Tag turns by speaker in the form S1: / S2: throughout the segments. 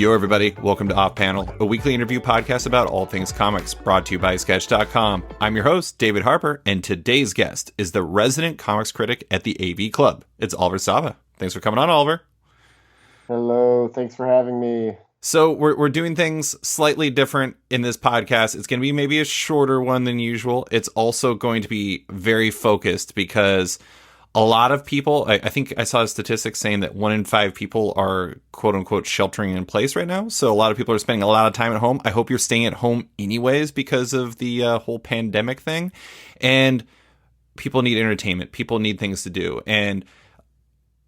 S1: Yo, everybody. Welcome to Off Panel, a weekly interview podcast about all things comics, brought to you by Sketch.com. I'm your host, David Harper, and today's guest is the resident comics critic at the AV Club. It's Oliver Sava. Thanks for coming on, Oliver.
S2: Hello. Thanks for having me.
S1: So we're doing things slightly different in this podcast. It's going to be maybe a shorter one than usual. It's also going to be very focused because a lot of people, I think I saw statistics saying that 1 in 5 people are quote unquote sheltering in place right now. So a lot of people are spending a lot of time at home. I hope you're staying at home anyways because of the whole pandemic thing. And people need entertainment. People need things to do. And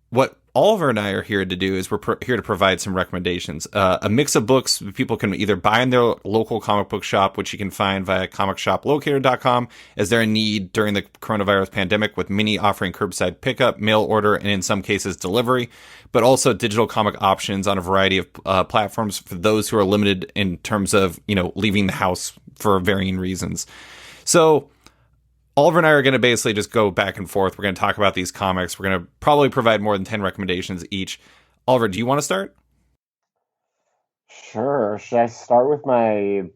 S1: what Oliver and I are here to do is we're here to provide some recommendations. A mix of books people can either buy in their local comic book shop, which you can find via comicshoplocator.com, as they're in need during the coronavirus pandemic, with many offering curbside pickup, mail order, and in some cases delivery, but also digital comic options on a variety of platforms for those who are limited in terms of, leaving the house for varying reasons. So Oliver and I are going to basically just go back and forth. We're going to talk about these comics. We're going to probably provide more than 10 recommendations each. Oliver, do you want to start?
S2: Sure. Should I start with my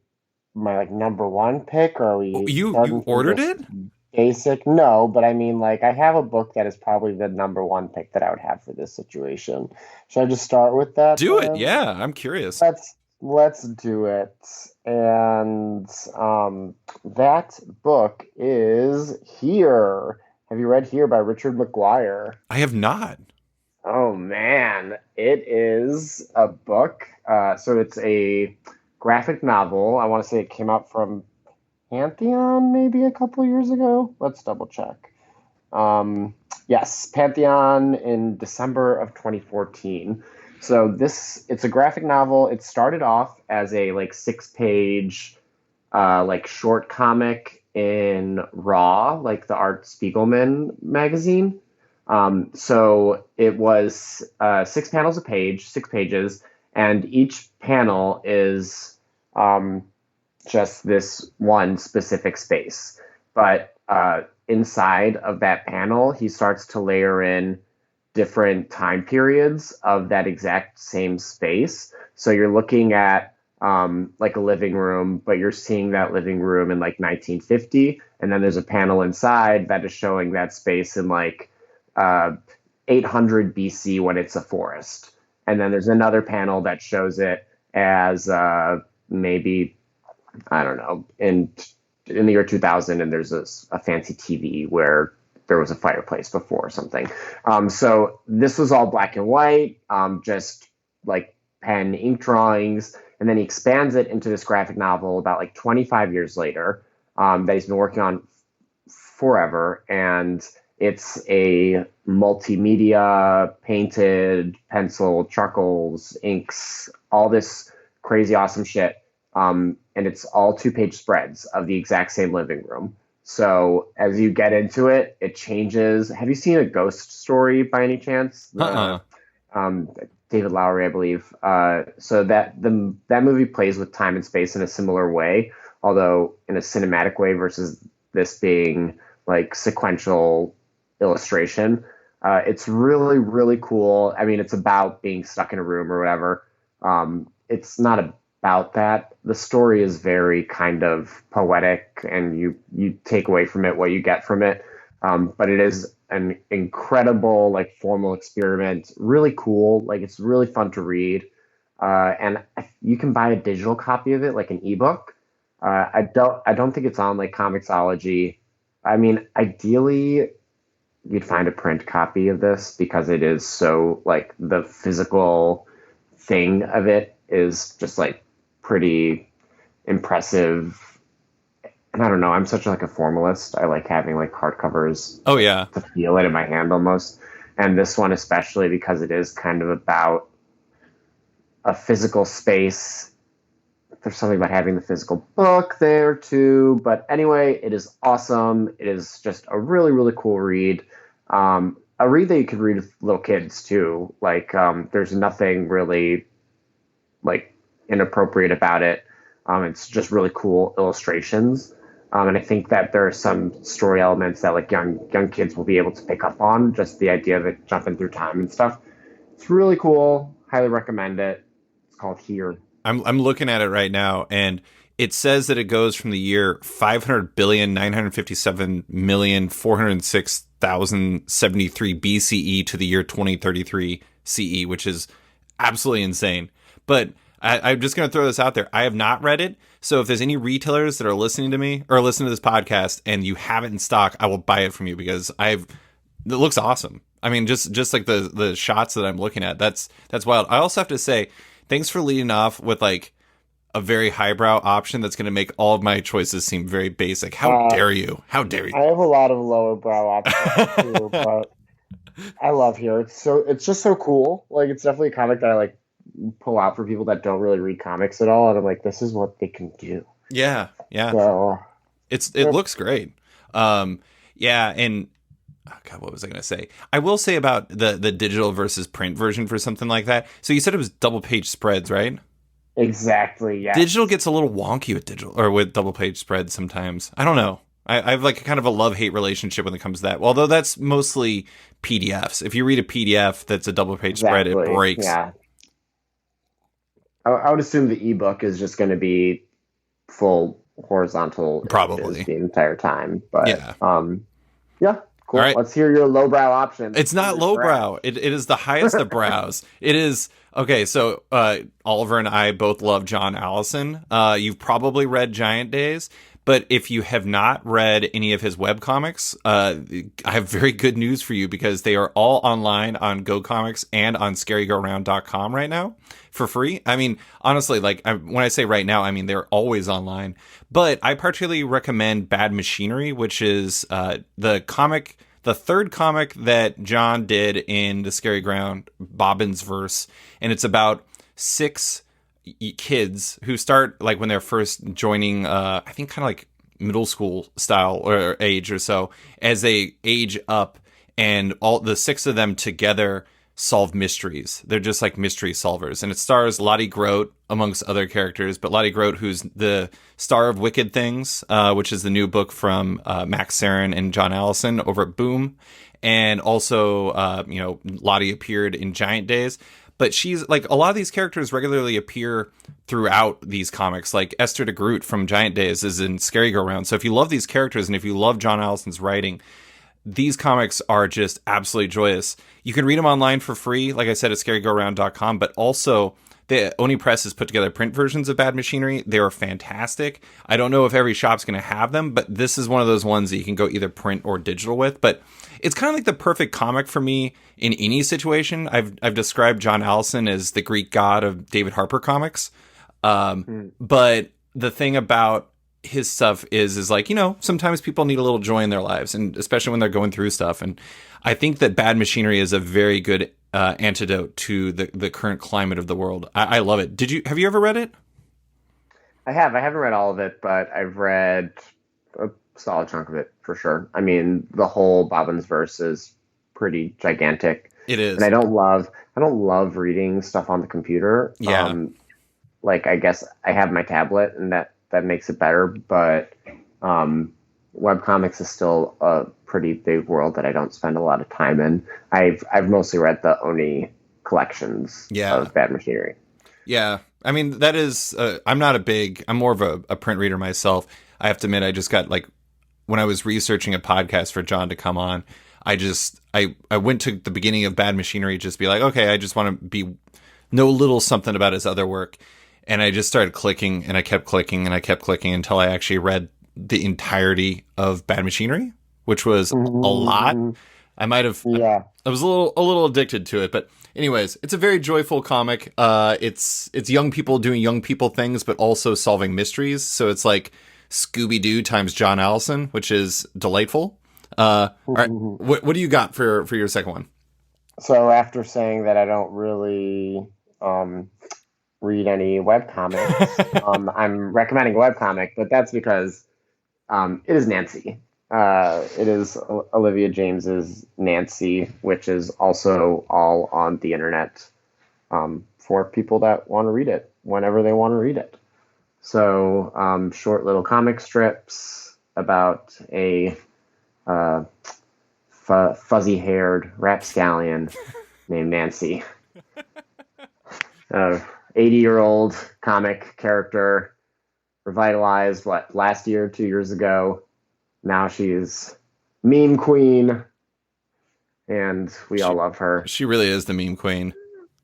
S2: number one pick, or are we
S1: You
S2: starting from
S1: ordered
S2: just
S1: it?
S2: basic? No, but I mean, I have a book that is probably the number one pick that I would have for this situation. Should I just start with that
S1: Do it.
S2: then?
S1: Yeah, I'm curious.
S2: Let's do it. And that book is Here. Have you read Here by Richard McGuire?
S1: I have not.
S2: Oh man, it is a book. So it's a graphic novel. I want to say it came out from Pantheon maybe a couple years ago. Let's double check. Yes, Pantheon in December of 2014. So it's a graphic novel. It started off as a 6-page short comic in Raw, like the Art Spiegelman magazine. So it was 6 panels a page, 6 pages, and each panel is just this one specific space. But inside of that panel, he starts to layer in different time periods of that exact same space. So you're looking at a living room, but you're seeing that living room in 1950, and then there's a panel inside that is showing that space in 800 BC when it's a forest. And then there's another panel that shows it as maybe, I don't know, in the year 2000, and there's a fancy TV where there was a fireplace before or something. So this was all black and white, just pen ink drawings. And then he expands it into this graphic novel about 25 years later that he's been working on forever. And it's a multimedia, painted, pencil, charcoals, inks, all this crazy awesome shit. And it's all 2-page spreads of the exact same living room. So as you get into it, it changes. Have you seen A Ghost Story by any chance? David Lowery, I believe. So that movie plays with time and space in a similar way, although in a cinematic way versus this being sequential illustration. It's really, really cool. I mean, it's about being stuck in a room or whatever. It's not about that. The story is very kind of poetic, and you take away from it what you get from it. But it is an incredible formal experiment. Really cool. It's really fun to read. And you can buy a digital copy of it, an ebook. I don't think it's on Comixology. I mean, ideally you'd find a print copy of this because it is so the physical thing of it is just pretty impressive. And I don't know, I'm such a formalist. I like having hardcovers.
S1: Oh yeah,
S2: to feel it in my hand almost. And this one especially because it is kind of about a physical space. There's something about having the physical book there too. But anyway, it is awesome. It is just a really, really cool read. A read that you could read with little kids too. There's nothing really inappropriate about it. It's just really cool illustrations. And I think that there are some story elements that young kids will be able to pick up on, just the idea of it jumping through time and stuff. It's really cool. Highly recommend it. It's called Here.
S1: I'm looking at it right now, and it says that it goes from the year 500,957,406,073 BCE to the year 2033 CE, which is absolutely insane. But I'm just going to throw this out there. I have not read it. So if there's any retailers that are listening to me or listening to this podcast and you have it in stock, I will buy it from you because it looks awesome. I mean, just like the shots that I'm looking at, that's wild. I also have to say, thanks for leading off with like a very highbrow option that's going to make all of my choices seem very basic. How dare you? How dare you?
S2: I have a lot of lower brow options too, but I love Here. It's just so cool. Like it's definitely a comic that I like pull out for people that don't really read comics at all, and I'm like, this is what they can do.
S1: Yeah.
S2: So
S1: it looks great. Yeah, and oh God, what was I going to say? I will say about the digital versus print version for something like that. So you said it was double page spreads, right?
S2: Exactly. Yeah.
S1: Digital gets a little wonky with digital or with double page spreads sometimes. I don't know. I have like kind of a love-hate relationship when it comes to that. Although that's mostly PDFs. If you read a PDF that's a double page spread, it breaks.
S2: Yeah. I would assume the ebook is just going to be full horizontal
S1: probably
S2: the entire time. But
S1: yeah.
S2: Yeah. Cool.
S1: Right.
S2: Let's hear your lowbrow option.
S1: It's not lowbrow. It is the highest of brows. It is okay. So Oliver and I both love John Allison. You've probably read Giant Days, but if you have not read any of his webcomics, I have very good news for you because they are all online on GoComics and on ScaryGoAround.com right now for free. I mean, honestly, like when I say right now, I mean they're always online. But I particularly recommend Bad Machinery, which is the third comic that John did in the Scary Ground Bobbin's verse, and it's about 6 kids who start like when they're first joining I think kind of like middle school style or age or so, as they age up, and all the 6 of them together solve mysteries. They're just like mystery solvers, and it stars Lottie Grote amongst other characters, but Lottie Grote, who's the star of Wicked Things, which is the new book from Max Sarin and John Allison over at Boom, and also Lottie appeared in Giant Days. But she's like, a lot of these characters regularly appear throughout these comics. Like Esther de Groot from Giant Days is in Scary Go Round. So if you love these characters and if you love John Allison's writing, these comics are just absolutely joyous. You can read them online for free, like I said, at ScaryGoAround.com, but also Oni Press has put together print versions of Bad Machinery. They are fantastic. I don't know if every shop's going to have them, but this is one of those ones that you can go either print or digital with. But it's kind of like the perfect comic for me in any situation. I've described John Allison as the Greek god of David Harper comics. But the thing about his stuff is like, sometimes people need a little joy in their lives, and especially when they're going through stuff. And I think that Bad Machinery is a very good antidote to the current climate of the world. I love it. Have you ever read it?
S2: I haven't read all of it, but I've read a solid chunk of it for sure. I mean, the whole Bobbin's verse is pretty gigantic.
S1: It is.
S2: And I don't love reading stuff on the computer.
S1: Yeah.
S2: Like, I guess I have my tablet, and that makes it better, but webcomics is still a pretty big world that I don't spend a lot of time in. I've mostly read the Oni collections of Bad Machinery.
S1: Yeah. I mean, that is, I'm more of a print reader myself. I have to admit, I just got like, when I was researching a podcast for John to come on, I went to the beginning of Bad Machinery, just be like, okay, I just want to know a little something about his other work. And I just started clicking, and I kept clicking, and I kept clicking until I actually read the entirety of Bad Machinery, which was a lot. I might have, I was a little addicted to it, but anyways, it's a very joyful comic. It's young people doing young people things, but also solving mysteries. So it's like Scooby-Doo times John Allison, which is delightful. All right, what do you got for your second one?
S2: So after saying that I don't really read any webcomics, I'm recommending a webcomic, but that's because it is Nancy. It is Olivia James's Nancy, which is also all on the internet for people that want to read it whenever they want to read it. So short little comic strips about a fuzzy-haired rapscallion named Nancy. 80-year-old comic character, revitalized, last year, 2 years ago. Now she's meme queen, and we all love her.
S1: She really is the meme queen.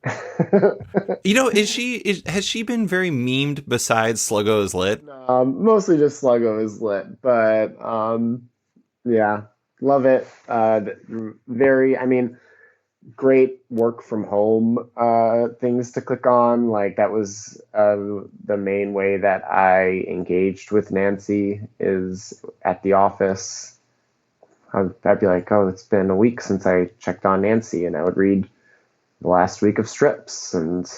S1: Has she been very memed besides Sluggo is Lit?
S2: Mostly just Sluggo is Lit, but yeah, love it. Great work from home things to click on. Like that was the main way that I engaged with Nancy is at the office. I'd be like, oh, it's been a week since I checked on Nancy, and I would read the last week of strips, and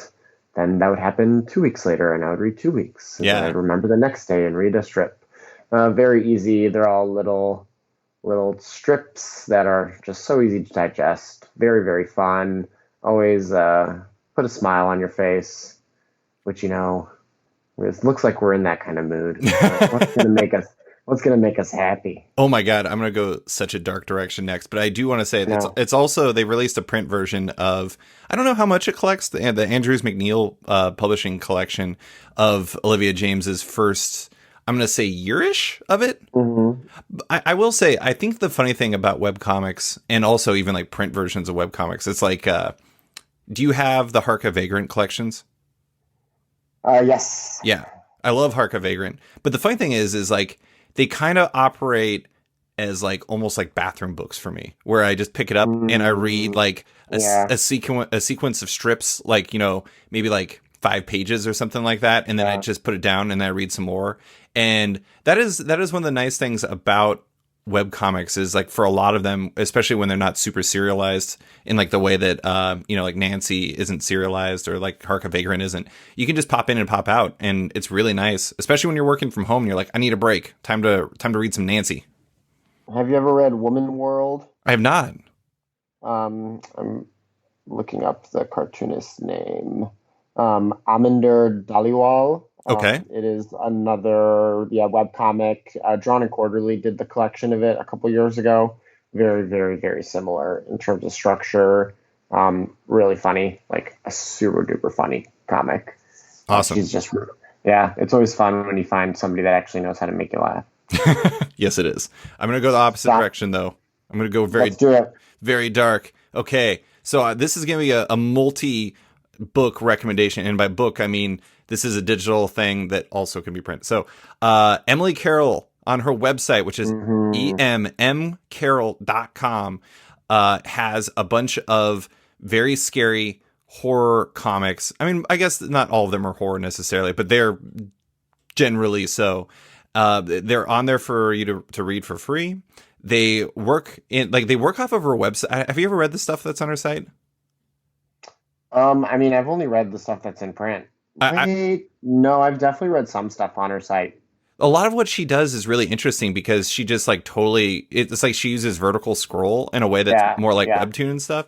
S2: then that would happen 2 weeks later, and I would read 2 weeks. And I'd remember the next day and read a strip. Very easy. They're all little strips that are just so easy to digest. Very, very fun. Always put a smile on your face, which, it looks like we're in that kind of mood. What's gonna make us happy?
S1: Oh my God, I'm gonna go such a dark direction next, but I do want to say it's also, they released a print version of, I don't know how much it collects, the Andrews McNeil publishing collection of Olivia James's first, I'm going to say yearish of it.
S2: Mm-hmm.
S1: I will say, I think the funny thing about webcomics, and also even like print versions of webcomics, it's like, do you have the Harka Vagrant collections?
S2: Yes.
S1: Yeah, I love Harka Vagrant. But the funny thing is like, they kind of operate as like almost like bathroom books for me, where I just pick it up and I read like a sequence of strips, like, maybe like 5 pages or something like that, and then I just put it down and I read some more. And that is one of the nice things about web comics is like for a lot of them, especially when they're not super serialized in like the way that like Nancy isn't serialized or like Harka Vagrant isn't, you can just pop in and pop out, and it's really nice, especially when you're working from home and you're like, I need a break, time to read some Nancy.
S2: Have you ever read Woman World?
S1: I have not.
S2: I'm looking up the cartoonist's name. Aminder Dhaliwal.
S1: Okay.
S2: It is another webcomic. Drawn and Quarterly did the collection of it a couple years ago. Very, very, very similar in terms of structure. Really funny, like a super duper funny comic.
S1: Awesome.
S2: She's just, it's always fun when you find somebody that actually knows how to make you laugh.
S1: Yes, it is. I'm going to go the opposite direction, though. I'm going to go
S2: Let's do it.
S1: Very dark. Okay. So this is going to be a multi-book recommendation. And by book, I mean, this is a digital thing that also can be printed. So Emily Carroll on her website, which is emmcarroll.com, has a bunch of very scary horror comics. I mean, I guess not all of them are horror necessarily, but they're generally so. They're on there for you to read for free. They work off of her website. Have you ever read the stuff that's on her site?
S2: I've only read the stuff that's in print. No, I've definitely read some stuff on her site.
S1: A lot of what she does is really interesting because she just like totally, it's like she uses vertical scroll in a way that's more like Webtoon and stuff.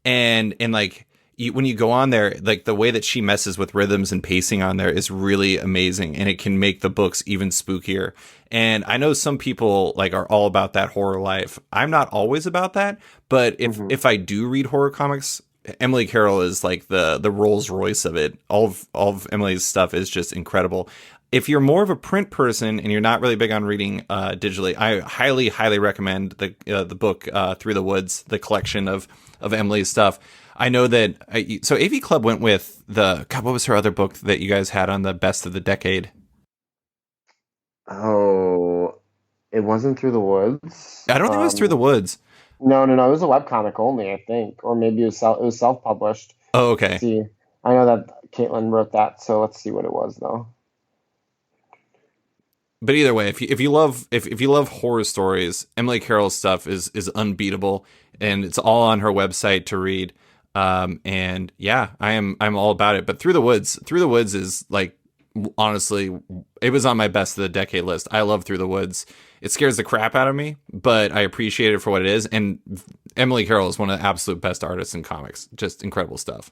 S1: And like when you go on there, like the way that she messes with rhythms and pacing on there is really amazing, and it can make the books even spookier. And I know some people like are all about that horror life. I'm not always about that, but if I do read horror comics, Emily Carroll is like the Rolls Royce of it. All of Emily's stuff is just incredible. If you're more of a print person and you're not really big on reading digitally, I highly, highly recommend the book Through the Woods, the collection of Emily's stuff. I know that so AV Club went with what was her other book that you guys had on the best of the decade?
S2: Oh, it wasn't Through the Woods.
S1: I don't think it was Through the Woods.
S2: No. It was a webcomic only, I think, or maybe it was self-published.
S1: Oh, okay.
S2: Let's see, I know that Caitlin wrote that, so let's see what it was though.
S1: But either way, if you love horror stories, Emily Carroll's stuff is unbeatable, and it's all on her website to read. And yeah, I'm all about it. But Through the Woods is like, honestly, it was on my best of the decade list. I love Through the Woods. It scares the crap out of me, but I appreciate it for what it is. And Emily Carroll is one of the absolute best artists in comics. Just incredible stuff.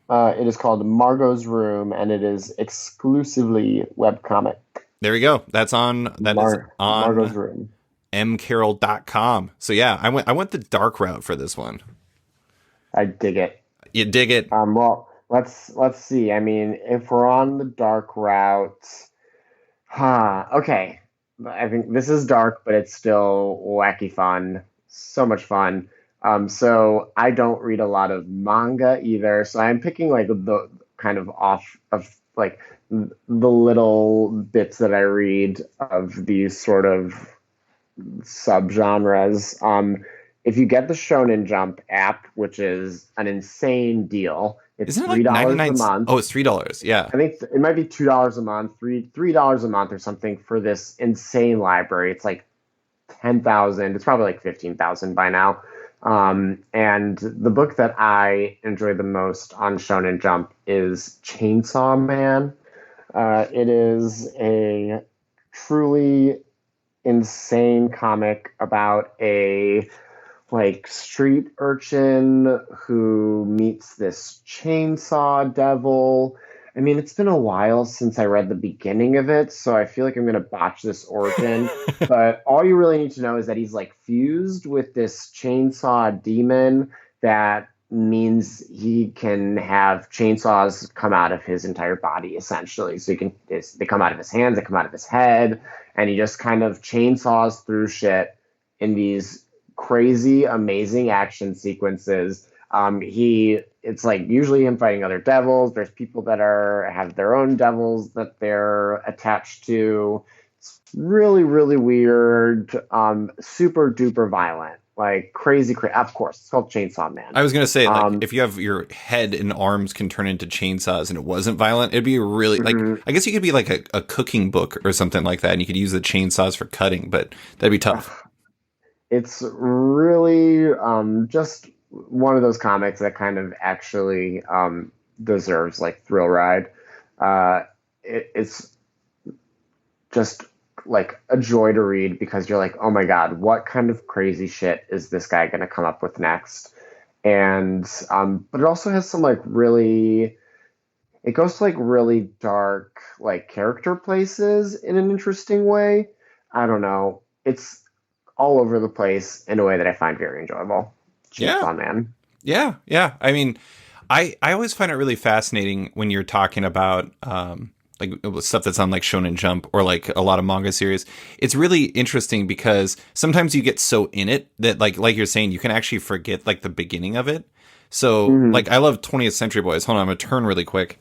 S2: It is called Margot's Room, and it is exclusively webcomic.
S1: There we go. That's on
S2: Margot's Room.
S1: mcarroll.com. So yeah, I went the dark route for this one.
S2: I dig it.
S1: You dig it?
S2: Well, let's see. I mean, if we're on the dark route, okay. I think this is dark, but it's still wacky fun. So much fun. So I don't read a lot of manga either. So I'm picking like the kind of off of like the little bits that I read of these sort of subgenres. If you get the Shonen Jump app, which is an insane deal, it's
S1: Isn't it
S2: three
S1: like
S2: dollars a
S1: 99?
S2: month.
S1: Oh, it's $3. Yeah.
S2: I think it might be $2 a month, $3 a month or something for this insane library. It's like 10,000. It's probably like 15,000 by now. And the book that I enjoy the most on Shonen Jump is Chainsaw Man. It is a truly insane comic about a like street urchin who meets this chainsaw devil. I mean, it's been a while since I read the beginning of it, so I feel like I'm going to botch this origin. But all you really need to know is that he's like fused with this chainsaw demon that means he can have chainsaws come out of his entire body, essentially. So they come out of his hands, they come out of his head, and he just kind of chainsaws through shit in these crazy, amazing action sequences. It's like usually him fighting other devils. There's people that have their own devils that they're attached to. It's really, really weird. Super duper violent, like crazy. Of course, it's called Chainsaw Man.
S1: I was going to say, like, if you have your head and arms can turn into chainsaws and it wasn't violent, it'd be really, like, I guess you could be like a cooking book or something like that, and you could use the chainsaws for cutting, but that'd be tough.
S2: It's really just one of those comics that kind of actually deserves like thrill ride. It's just like a joy to read because you're like, oh my God, what kind of crazy shit is this guy going to come up with next? And but it also has some like really, it goes to like really dark like character places in an interesting way. I don't know. It's all over the place in a way that I find very enjoyable.
S1: Yeah.
S2: Chainsaw Man.
S1: Yeah. Yeah. I mean, I always find it really fascinating when you're talking about like stuff that's on like Shonen Jump or like a lot of manga series. It's really interesting because sometimes you get so in it that like you're saying, you can actually forget like the beginning of it. So like I love 20th Century Boys. Hold on, I'm gonna turn really quick.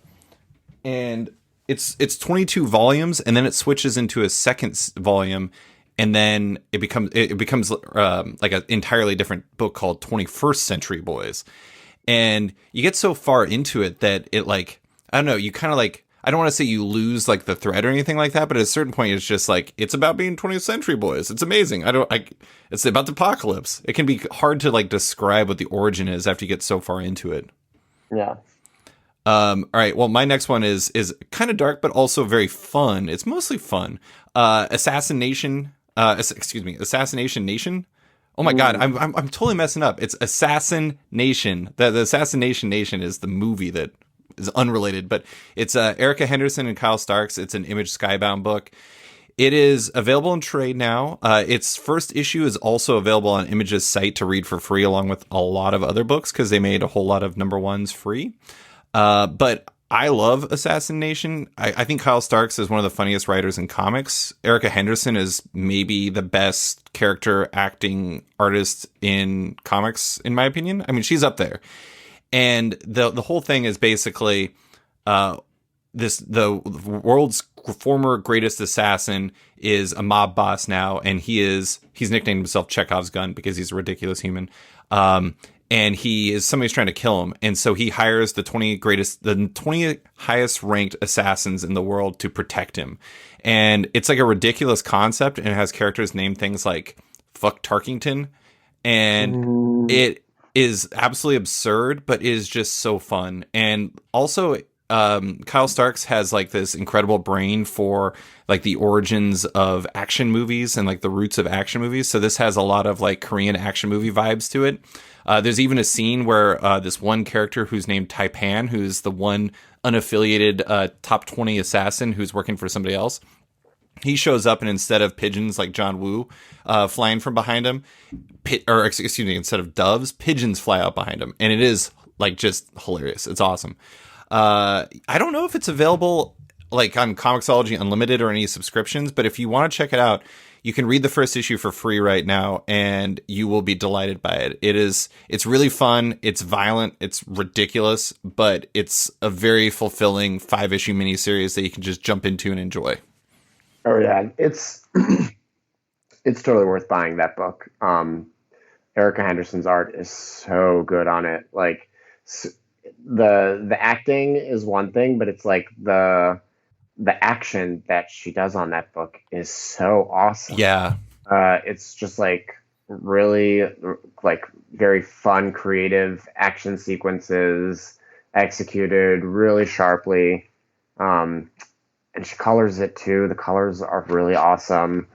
S1: And it's 22 volumes, and then it switches into a second volume, and then it becomes like an entirely different book called 21st Century Boys. And you get so far into it that it like, I don't know, you kind of like, I don't want to say you lose like the thread or anything like that, but at a certain point it's just like, it's about being 20th Century Boys. It's amazing. It's about the apocalypse. It can be hard to like describe what the origin is after you get so far into it.
S2: Yeah.
S1: All right. Well, my next one is kind of dark, but also very fun. It's mostly fun. Assassination Nation. Oh my God, I'm totally messing up. It's Assassin Nation. The Assassination Nation is the movie that is unrelated, but it's Erica Henderson and Kyle Starks. It's an Image Skybound book. It is available in trade now. Its first issue is also available on Image's site to read for free, along with a lot of other books because they made a whole lot of number ones free. But I love Assassination. I think Kyle Starks is one of the funniest writers in comics. Erica Henderson is maybe the best character acting artist in comics, in my opinion. I mean, she's up there. And the whole thing is basically the world's former greatest assassin is a mob boss now, and he's nicknamed himself Chekhov's gun because he's a ridiculous human. And somebody's trying to kill him. And so he hires the 20 highest ranked assassins in the world to protect him. And it's like a ridiculous concept, and it has characters named things like Fuck Tarkington. And it is absolutely absurd, but is just so fun. And also, Kyle Starks has like this incredible brain for like the origins of action movies and like the roots of action movies. So this has a lot of like Korean action movie vibes to it. There's even a scene where this one character who's named Taipan, who's the one unaffiliated top 20 assassin who's working for somebody else, he shows up, and instead of pigeons like John Woo flying from behind him, instead of doves, pigeons fly out behind him. And it is like just hilarious. It's awesome. I don't know if it's available like on Comixology Unlimited or any subscriptions, but if you want to check it out, you can read the first issue for free right now, and you will be delighted by it. It's really fun. It's violent. It's ridiculous, but it's a very fulfilling 5-issue miniseries that you can just jump into and enjoy.
S2: Oh yeah, it's it's totally worth buying that book. Erica Henderson's art is so good on it. Like the acting is one thing, but it's like the action that she does on that book is so awesome.
S1: Yeah.
S2: It's just like really like very fun, creative action sequences executed really sharply. And she colors it too. The colors are really awesome.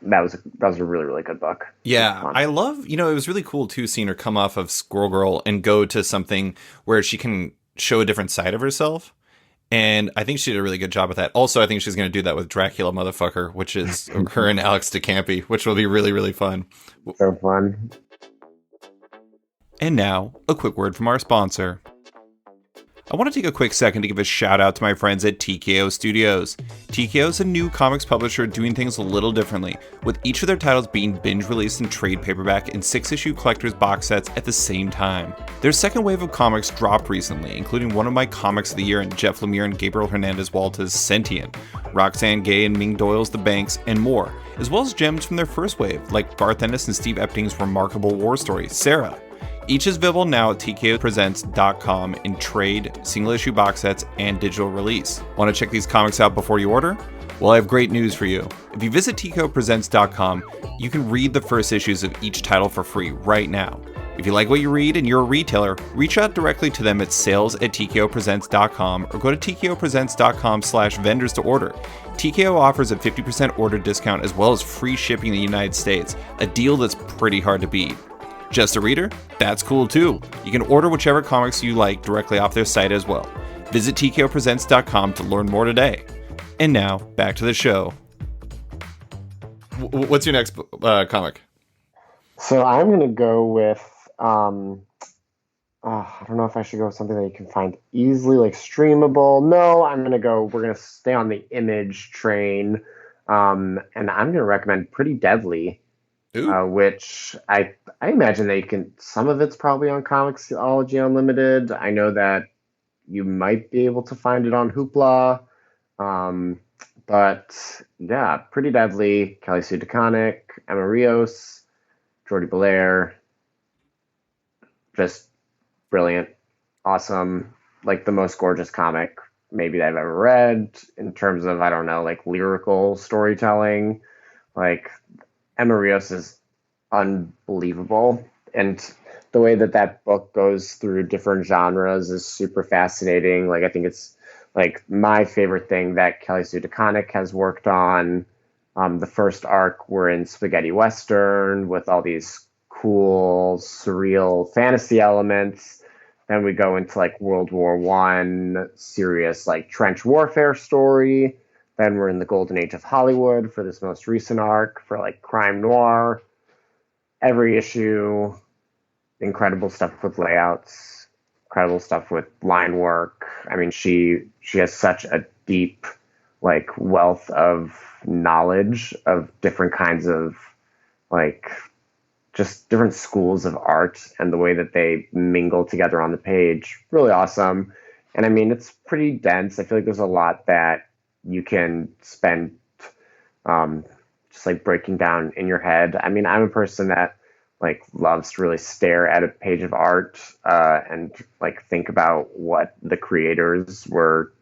S2: That was a really, really good book.
S1: Yeah, I love, it was really cool too seeing her come off of Squirrel Girl and go to something where she can show a different side of herself. And I think she did a really good job with that. Also, I think she's going to do that with Dracula Motherfucker, which is her and Alex DeCampi, which will be really, really fun.
S2: So fun.
S1: And now, a quick word from our sponsor. I want to take a quick second to give a shout out to my friends at TKO Studios. TKO is a new comics publisher doing things a little differently, with each of their titles being binge released in trade paperback and 6-issue collector's box sets at the same time. Their second wave of comics dropped recently, including one of my comics of the year in Jeff Lemire and Gabriel Hernandez Walta's Sentient, Roxane Gay and Ming Doyle's The Banks, and more, as well as gems from their first wave, like Garth Ennis and Steve Epting's remarkable war story, Sarah. Each is available now at tkopresents.com in trade, single-issue box sets, and digital release. Want to check these comics out before you order? Well, I have great news for you. If you visit tkopresents.com, you can read the first issues of each title for free right now. If you like what you read and you're a retailer, reach out directly to them at sales@tkopresents.com or go to tkopresents.com/vendors to order. TKO offers a 50% order discount as well as free shipping in the United States, a deal that's pretty hard to beat. Just a reader? That's cool too. You can order whichever comics you like directly off their site as well. Visit tkopresents.com to learn more today. And now, back to the show. What's your next comic?
S2: So I'm going to go with, I don't know if I should go with something that you can find easily, like streamable. No, we're going to stay on the Image train. And I'm going to recommend Pretty Deadly. Which I imagine that you can, some of it's probably on Comixology Unlimited. I know that you might be able to find it on Hoopla. But yeah, Pretty Deadly, Kelly Sue DeConnick, Emma Rios, Jordi Belair. Just brilliant. Awesome. Like the most gorgeous comic maybe that I've ever read in terms of, I don't know, like lyrical storytelling. Like, Emma Rios is unbelievable, and the way that book goes through different genres is super fascinating. Like, I think it's like my favorite thing that Kelly Sue DeConnick has worked on. The first arc, we're in spaghetti western with all these cool, surreal fantasy elements. Then we go into like World War I, serious like trench warfare story. Then we're in the golden age of Hollywood for this most recent arc for like crime noir. Every issue, incredible stuff with layouts, incredible stuff with line work. I mean, she has such a deep like wealth of knowledge of different kinds of like just different schools of art and the way that they mingle together on the page. Really awesome. And I mean, it's pretty dense. I feel like there's a lot that you can spend just like breaking down in your head. I mean, I'm a person that like loves to really stare at a page of art and like think about what the creators were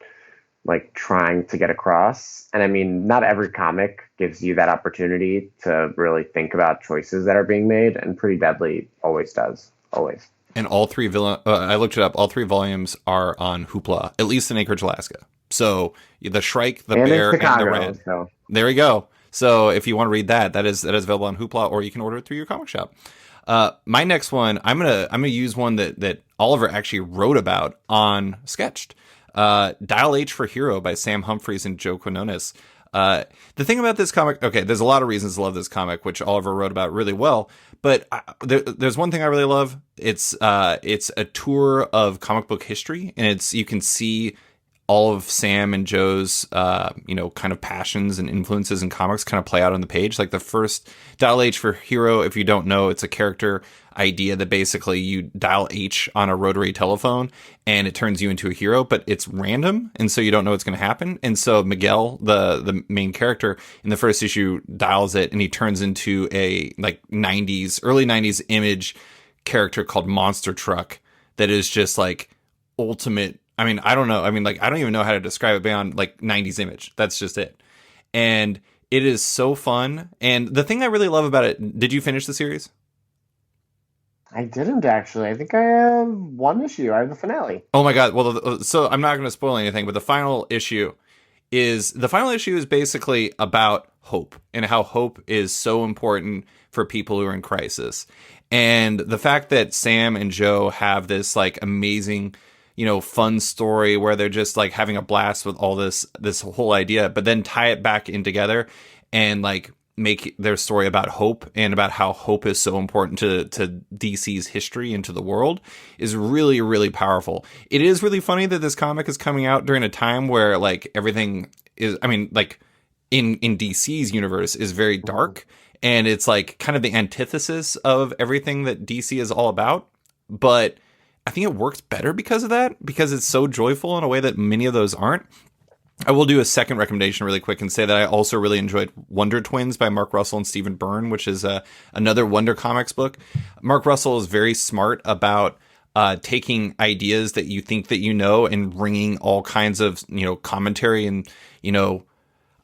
S2: like trying to get across. And I mean, not every comic gives you that opportunity to really think about choices that are being made, and Pretty Deadly always does. Always.
S1: And all three I looked it up. All 3 volumes are on Hoopla, at least in Anchorage, Alaska. So the Shrike, the Bear,
S2: Chicago,
S1: and the Red.
S2: So.
S1: There we go. So if you want to read that is available on Hoopla, or you can order it through your comic shop. My next one, I'm gonna use one that Oliver actually wrote about on Sketched. Dial H for Hero by Sam Humphries and Joe Quinones. The thing about this comic, okay, there's a lot of reasons to love this comic, which Oliver wrote about really well. But there's one thing I really love. It's a tour of comic book history, and you can see all of Sam and Joe's, kind of passions and influences in comics kind of play out on the page. Like the first Dial H for Hero, if you don't know, it's a character idea that basically you dial H on a rotary telephone and it turns you into a hero, but it's random. And so you don't know what's going to happen. And so Miguel, the main character in the first issue, dials it and he turns into a like early 90s image character called Monster Truck that is just like ultimate. I mean, I don't know. I mean, like, I don't even know how to describe it beyond like 90s image. That's just it. And it is so fun. And the thing I really love about it, did you finish the series?
S2: I didn't actually. I think I have one issue. I have the finale.
S1: Oh my God. Well, so I'm not going to spoil anything, but the final issue is basically about hope and how hope is so important for people who are in crisis. And the fact that Sam and Joe have this like amazing, fun story where they're just like having a blast with all this whole idea, but then tie it back in together and like make their story about hope and about how hope is so important to DC's history and to the world is really, really powerful. It is really funny that this comic is coming out during a time where like everything is, I mean, like in DC's universe is very dark and it's like kind of the antithesis of everything that DC is all about. But I think it works better because of that, because it's so joyful in a way that many of those aren't. I will do a second recommendation really quick and say that I also really enjoyed Wonder Twins by Mark Russell and Stephen Byrne, which is another Wonder Comics book. Mark Russell is very smart about taking ideas that you think that and bringing all kinds of, commentary and,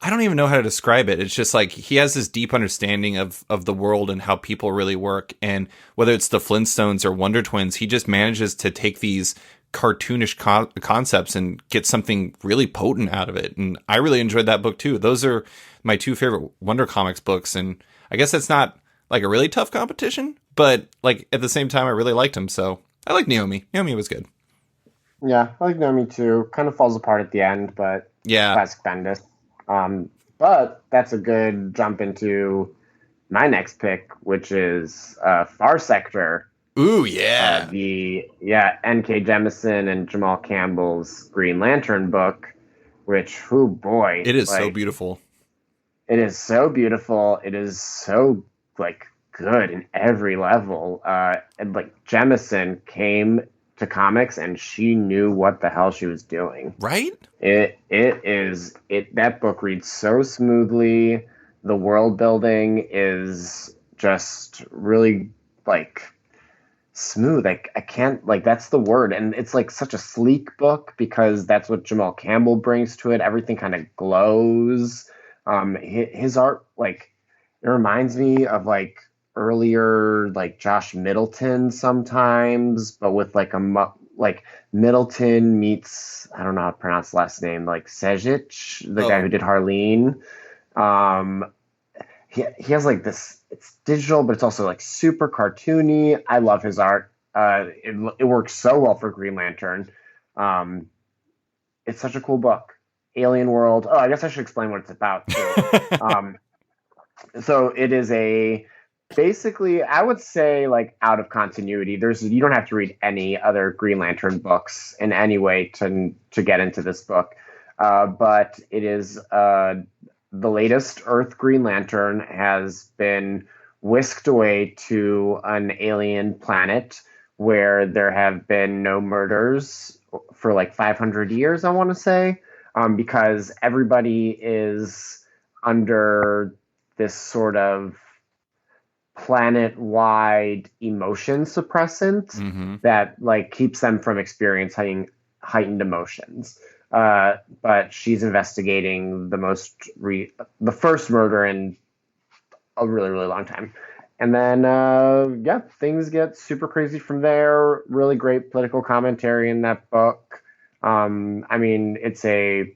S1: I don't even know how to describe it. It's just like he has this deep understanding of the world and how people really work. And whether it's the Flintstones or Wonder Twins, he just manages to take these cartoonish concepts and get something really potent out of it. And I really enjoyed that book too. Those are my two favorite Wonder Comics books. And I guess that's not like a really tough competition, but like at the same time, I really liked him. So I like Naomi. Naomi was good.
S2: Yeah, I like Naomi too. Kind of falls apart at the end, but
S1: yeah,
S2: classic Bendis. But that's a good jump into my next pick, which is Far Sector.
S1: Ooh, yeah.
S2: N.K. Jemisin and Jamal Campbell's Green Lantern book, which, oh boy.
S1: It is so beautiful.
S2: It is so beautiful. It is so, like, good in every level. And, like, Jemisin came to comics and she knew what the hell she was doing.
S1: Right?
S2: That book reads so smoothly. The world building is just really, like, smooth. I can't, like, that's the word. And it's like such a sleek book because that's what Jamal Campbell brings to it. Everything kind of glows. His art, like, it reminds me of like earlier, like Josh Middleton sometimes, but with like like Middleton meets, I don't know how to pronounce the last name, like Sejic, the guy who did Harleen. He has like this, it's digital, but it's also like super cartoony. I love his art. It works so well for Green Lantern. It's such a cool book. Alien World. Oh, I guess I should explain what it's about too. So it is basically, I would say, like, out of continuity. You don't have to read any other Green Lantern books in any way to get into this book. But it is the latest Earth Green Lantern has been whisked away to an alien planet where there have been no murders for like 500 years, I want to say, because everybody is under this sort of planet-wide emotion suppressant that like keeps them from experiencing heightened emotions. But she's investigating the first murder in a really, really long time. And then, things get super crazy from there. Really great political commentary in that book. I mean, it's I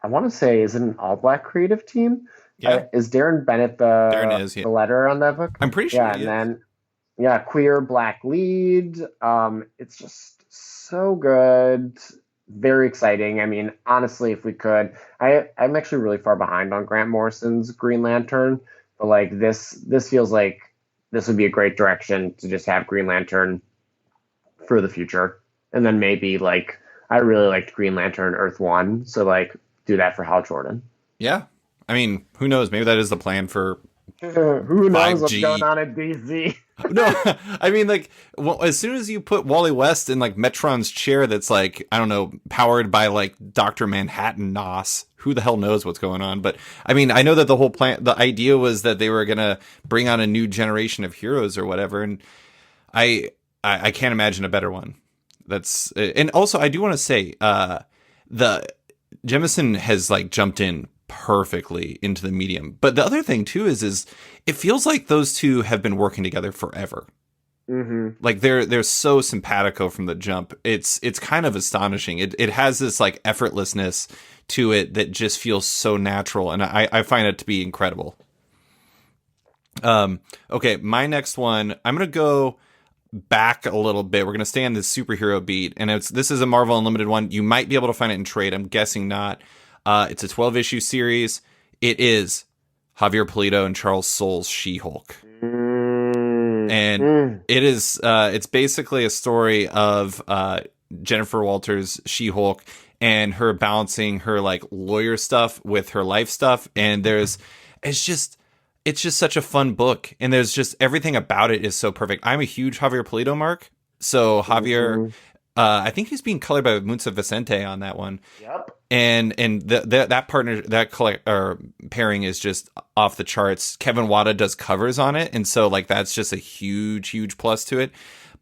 S2: want to say, is it an all-black creative team?
S1: Yeah.
S2: Is Darren Bennett the letter on that book?
S1: I'm pretty sure.
S2: Yeah, and then, queer black lead. It's just so good. very exciting. I mean, honestly, if we could, I'm actually really far behind on Grant Morrison's Green Lantern, but like this feels like this would be a great direction to just have Green Lantern for the future. And then maybe like I really liked Green Lantern Earth One, so like do that for Hal Jordan.
S1: Yeah. I mean, who knows? Maybe that is the plan for
S2: Who knows what's going
S1: 5G.
S2: on at DC?
S1: No, I mean, like, well, as soon as you put Wally West in like Metron's chair, that's like, I don't know, powered by like Dr. Manhattan Nos, who the hell knows what's going on? But I mean, I know that the whole plan, the idea was that they were gonna bring on a new generation of heroes or whatever, and I can't imagine a better one. That's, and also I do want to say, the Jemison has like jumped in perfectly into the medium. But the other thing too is it feels like those two have been working together forever.
S2: Mm-hmm.
S1: Like they're so simpatico from the jump. It's kind of astonishing. It has this like effortlessness to it that just feels so natural, and I find it to be incredible. Okay, my next one, I'm gonna go back a little bit. We're gonna stay on this superhero beat, and this is a Marvel Unlimited one. You might be able to find it in trade. I'm guessing not. It's a 12-issue series. It is Javier Pulido and Charles Soule's She-Hulk. And it is, it's basically a story of Jennifer Walters' She-Hulk and her balancing her like lawyer stuff with her life stuff. And it's just such a fun book. And there's just everything about it is so perfect. I'm a huge Javier Pulido mark. So Javier, I think he's being colored by Muntza Vicente on that one.
S2: Yep.
S1: And that partner, pairing is just off the charts. Kevin Wada does covers on it, and so like that's just a huge plus to it.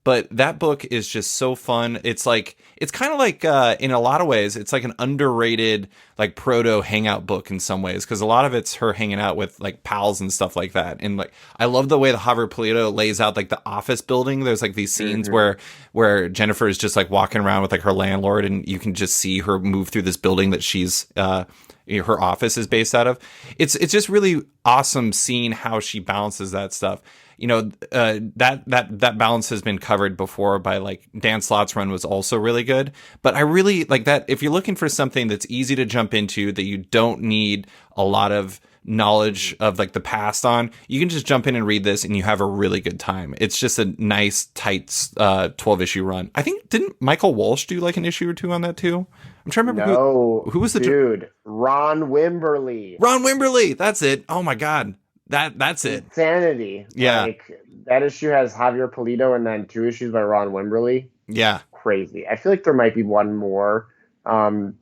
S1: But that book is just so fun. It's kind of like in a lot of ways, it's like an underrated like proto hangout book in some ways, because a lot of it's her hanging out with like pals and stuff like that. And like I love the way the Javier Pulido lays out like the office building. There's like these scenes where Jennifer is just like walking around with like her landlord, and you can just see her move through this building that she's her office is based out of. It's just really awesome seeing how she balances that stuff. You know, that balance has been covered before by like Dan Slott's run was also really good. But I really like that. If you're looking for something that's easy to jump into, that you don't need a lot of knowledge of like the past on, you can just jump in and read this and you have a really good time. It's just a nice, tight 12-issue run. I think, didn't Michael Walsh do like an issue or two on that too? I'm trying to remember who was the
S2: dude. Ron Wimberly.
S1: Ron Wimberly. That's it. Oh my God. That's it.
S2: Insanity.
S1: Yeah.
S2: Like, that issue has Javier Pulido and then 2 issues by Ron Wimberly.
S1: Yeah.
S2: Crazy. I feel like there might be one more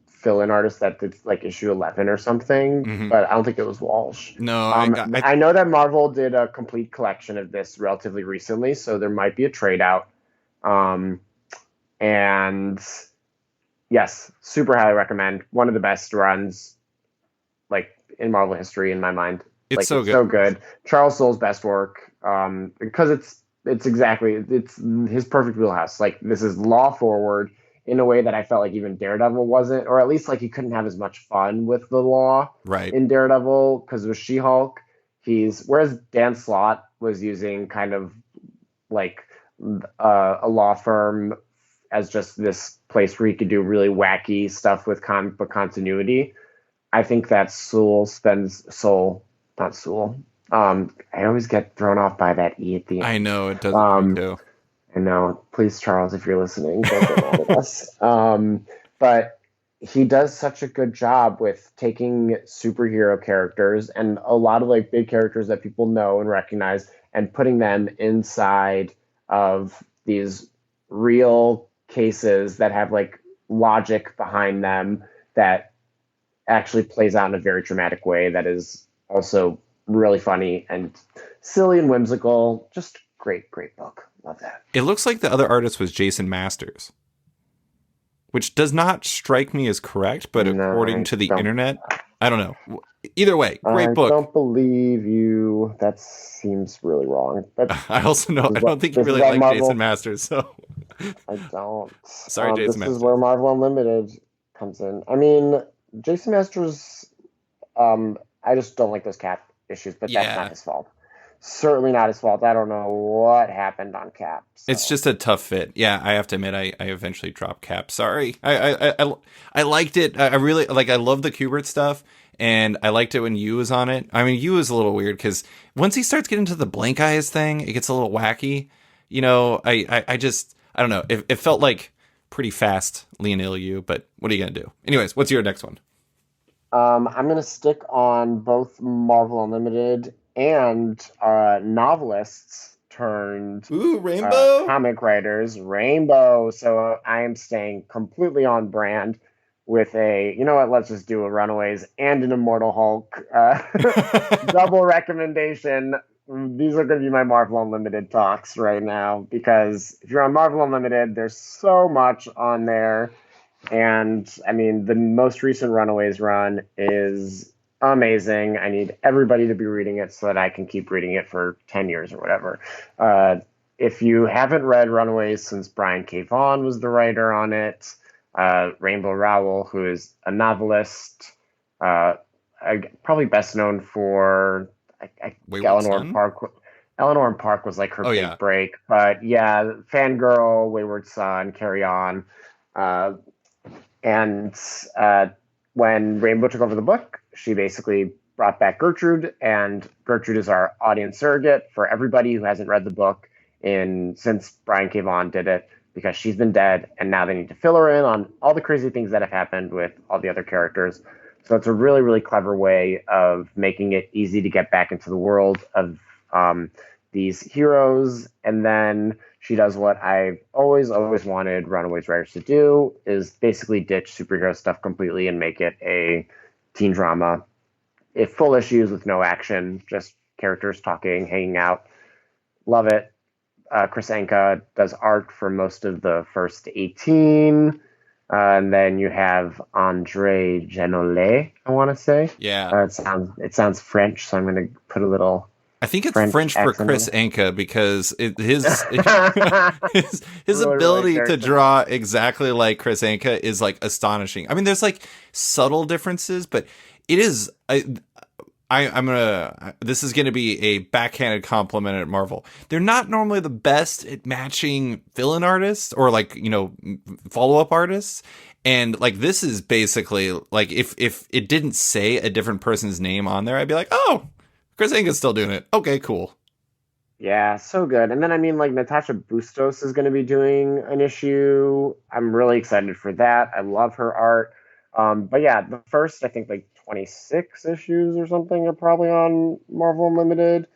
S2: fill-in artist that did like issue 11 or something, but I don't think it was Walsh.
S1: No,
S2: I know that Marvel did a complete collection of this relatively recently, so there might be a trade out. And yes, super highly recommend. One of the best runs like in Marvel history in my mind.
S1: It's
S2: like,
S1: so
S2: it's
S1: good.
S2: So good. Charles Soule's best work, because it's his perfect wheelhouse. Like, this is law forward in a way that I felt like even Daredevil wasn't, or at least like he couldn't have as much fun with the law in Daredevil, because with She-Hulk, whereas Dan Slott was using kind of like a law firm as just this place where he could do really wacky stuff with comic book continuity. I think that not Soule. I always get thrown off by that E at the end.
S1: I know, it does too.
S2: I know. Please, Charles, if you're listening, don't get mad at us. But he does such a good job with taking superhero characters and a lot of like big characters that people know and recognize and putting them inside of these real cases that have like logic behind them that actually plays out in a very dramatic way that is also really funny and silly and whimsical. Just great book. Love that.
S1: It looks like the other artist was Jason Masters, which does not strike me as correct, but according to the internet, I don't know. Either way, great book.
S2: I don't believe you. That seems really wrong. But
S1: I also know I don't think you really like Jason Masters, so
S2: I don't.
S1: Sorry, Jason Masters.
S2: This is where Marvel Unlimited comes in. I mean, Jason Masters, I just don't like those Cap issues, but that's not his fault. certainly not his fault. I don't know what happened on Cap.
S1: It's
S2: So
S1: just a tough fit. Yeah, I have to admit, I eventually dropped Cap. Sorry. I liked it. I really like. I love the Kubert stuff, and I liked it when Yu was on it. I mean, Yu is a little weird because once he starts getting to the blank eyes thing, it gets a little wacky. I just I don't know. It felt like pretty fast Leonil Yu, but what are you gonna do? Anyways, what's your next one?
S2: I'm gonna stick on both Marvel Unlimited and novelists turned
S1: Ooh, Rainbow.
S2: comic writers, Rainbow. So I am staying completely on brand with you know what, let's just do a Runaways and an Immortal Hulk double recommendation. These are going to be my Marvel Unlimited talks right now because if you're on Marvel Unlimited, there's so much on there. And I mean, the most recent Runaways run is amazing. I need everybody to be reading it so that I can keep reading it for 10 years or whatever. Uh, if you haven't read Runaways since Brian K. Vaughan was the writer on it, Rainbow Rowell, who is a novelist, uh, probably best known for
S1: Wayward
S2: Eleanor
S1: Son.
S2: Park. Eleanor and Park was like her
S1: Oh
S2: big
S1: yeah.
S2: break, but yeah, Fangirl, Wayward Son, Carry On. Uh, and when Rainbow took over the book, she basically brought back Gertrude, and Gertrude is our audience surrogate for everybody who hasn't read the book since Brian K. Vaughan did it, because she's been dead, and now they need to fill her in on all the crazy things that have happened with all the other characters. So it's a really, really clever way of making it easy to get back into the world of these heroes. And then she does what I've always, always wanted Runaways writers to do, is basically ditch superhero stuff completely and make it a teen drama. If full issues with no action, just characters talking, hanging out. Love it. Chris Anka does art for most of the first 18. And then you have Andre Genolet, I want to say.
S1: Yeah.
S2: It sounds French, so I'm going to put a little
S1: I think it's
S2: French
S1: French for
S2: accent
S1: Chris
S2: on
S1: Anka because his
S2: it.
S1: his
S2: Really, really
S1: ability to
S2: fair.
S1: draw exactly like Chris Anka is like astonishing. I mean, there's like subtle differences, but it is. I'm gonna. This is gonna be a backhanded compliment at Marvel. They're not normally the best at matching villain artists or like follow up artists. And like this is basically like if it didn't say a different person's name on there, I'd be like, oh, Chris Anka's still doing it. Okay, cool.
S2: Yeah, so good. And then I mean, like Natasha Bustos is going to be doing an issue. I'm really excited for that. I love her art. But yeah, the first I think like 26 issues or something are probably on Marvel Unlimited.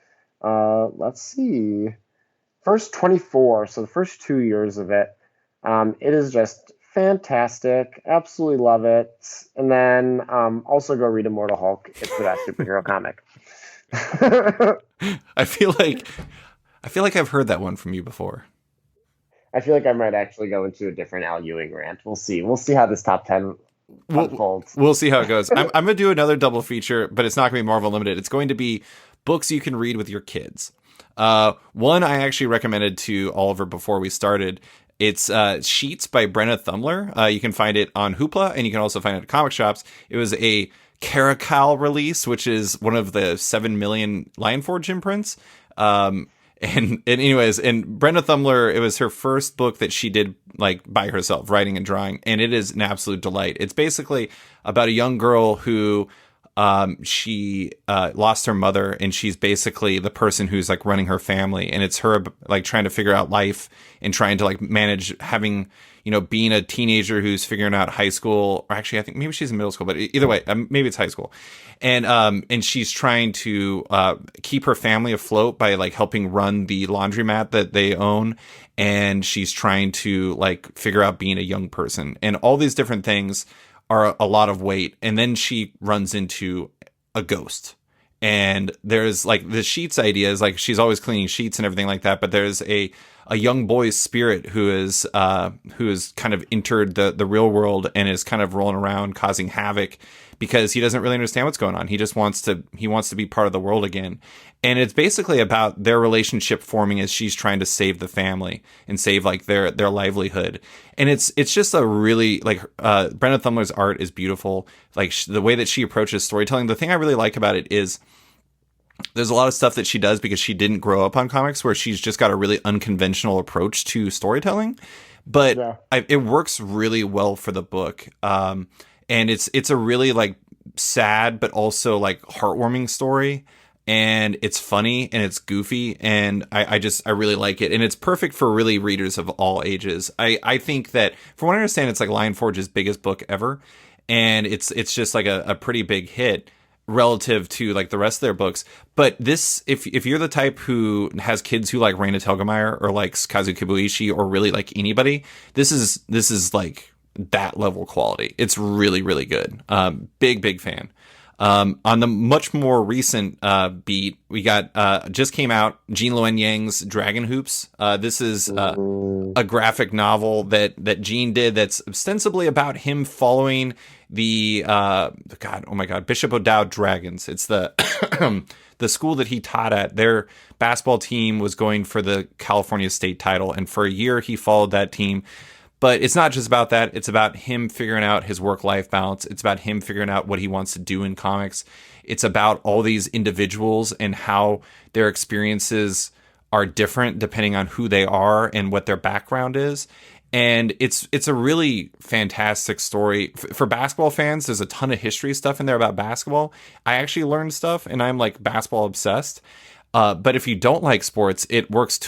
S2: Let's see. First 24, so the first 2 years of it. It is just fantastic. Absolutely love it. And then also go read Immortal Hulk. It's the best superhero comic.
S1: I feel like I've heard that one from you before.
S2: I feel like I might actually go into a different Al Ewing rant. We'll see. We'll see how this top 10
S1: We'll,
S2: unfolds.
S1: we'll see how it goes. I'm gonna do another double feature, but it's not gonna be Marvel Limited. It's going to be books you can read with your kids. One I actually recommended to Oliver before we started. It's Sheets by Brenna Thumler. You can find it on Hoopla, and you can also find it at comic shops. It was a Caracal release, which is one of the 7 million Lionforge imprints. And anyways, and Brenda Thumler, it was her first book that she did like by herself, writing and drawing, and it is an absolute delight. It's basically about a young girl who she lost her mother, and she's basically the person who's like running her family, and it's her like trying to figure out life and trying to like manage having being a teenager who's figuring out high school, or actually I think maybe she's in middle school, but either way, maybe it's high school. And she's trying to keep her family afloat by like helping run the laundromat that they own. And she's trying to like figure out being a young person, and all these different things are a lot of weight. And then she runs into a ghost. And there's like the sheets idea is like she's always cleaning sheets and everything like that. But there's a young boy's spirit who is kind of entered the real world and is kind of rolling around causing havoc because he doesn't really understand what's going on. He just wants to be part of the world again. And it's basically about their relationship forming as she's trying to save the family and save like their livelihood. And it's just a really like Brenda Thumler's art is beautiful. Like the way that she approaches storytelling. The thing I really like about it is there's a lot of stuff that she does because she didn't grow up on comics, where she's just got a really unconventional approach to storytelling, but
S2: Yeah.
S1: it works really well for the book. And it's a really like sad but also like heartwarming story, and it's funny and it's goofy, and I really like it, and it's perfect for really readers of all ages. I think that, from what I understand, it's like Lion Forge's biggest book ever, and it's just like a pretty big hit relative to like the rest of their books. But this, if you're the type who has kids who like Raina Telgemeier or likes Kazu Kibuishi or really like anybody, this is like that level quality. It's really, really good. Big fan. On the much more recent beat, we got just came out Jean Luen Yang's Dragon Hoops. This is a graphic novel that Gene did that's ostensibly about him following the oh my god, Bishop O'Dowd Dragons. It's the the school that he taught at. Their basketball team was going for the California state title, and for a year he followed that team. But it's not just about that. It's about him figuring out his work-life balance. It's about him figuring out what he wants to do in comics. It's about all these individuals and how their experiences are different depending on who they are and what their background is. And it's a really fantastic story. For basketball fans, there's a ton of history stuff in there about basketball. I actually learned stuff, and I'm like basketball obsessed. But if you don't like sports, it works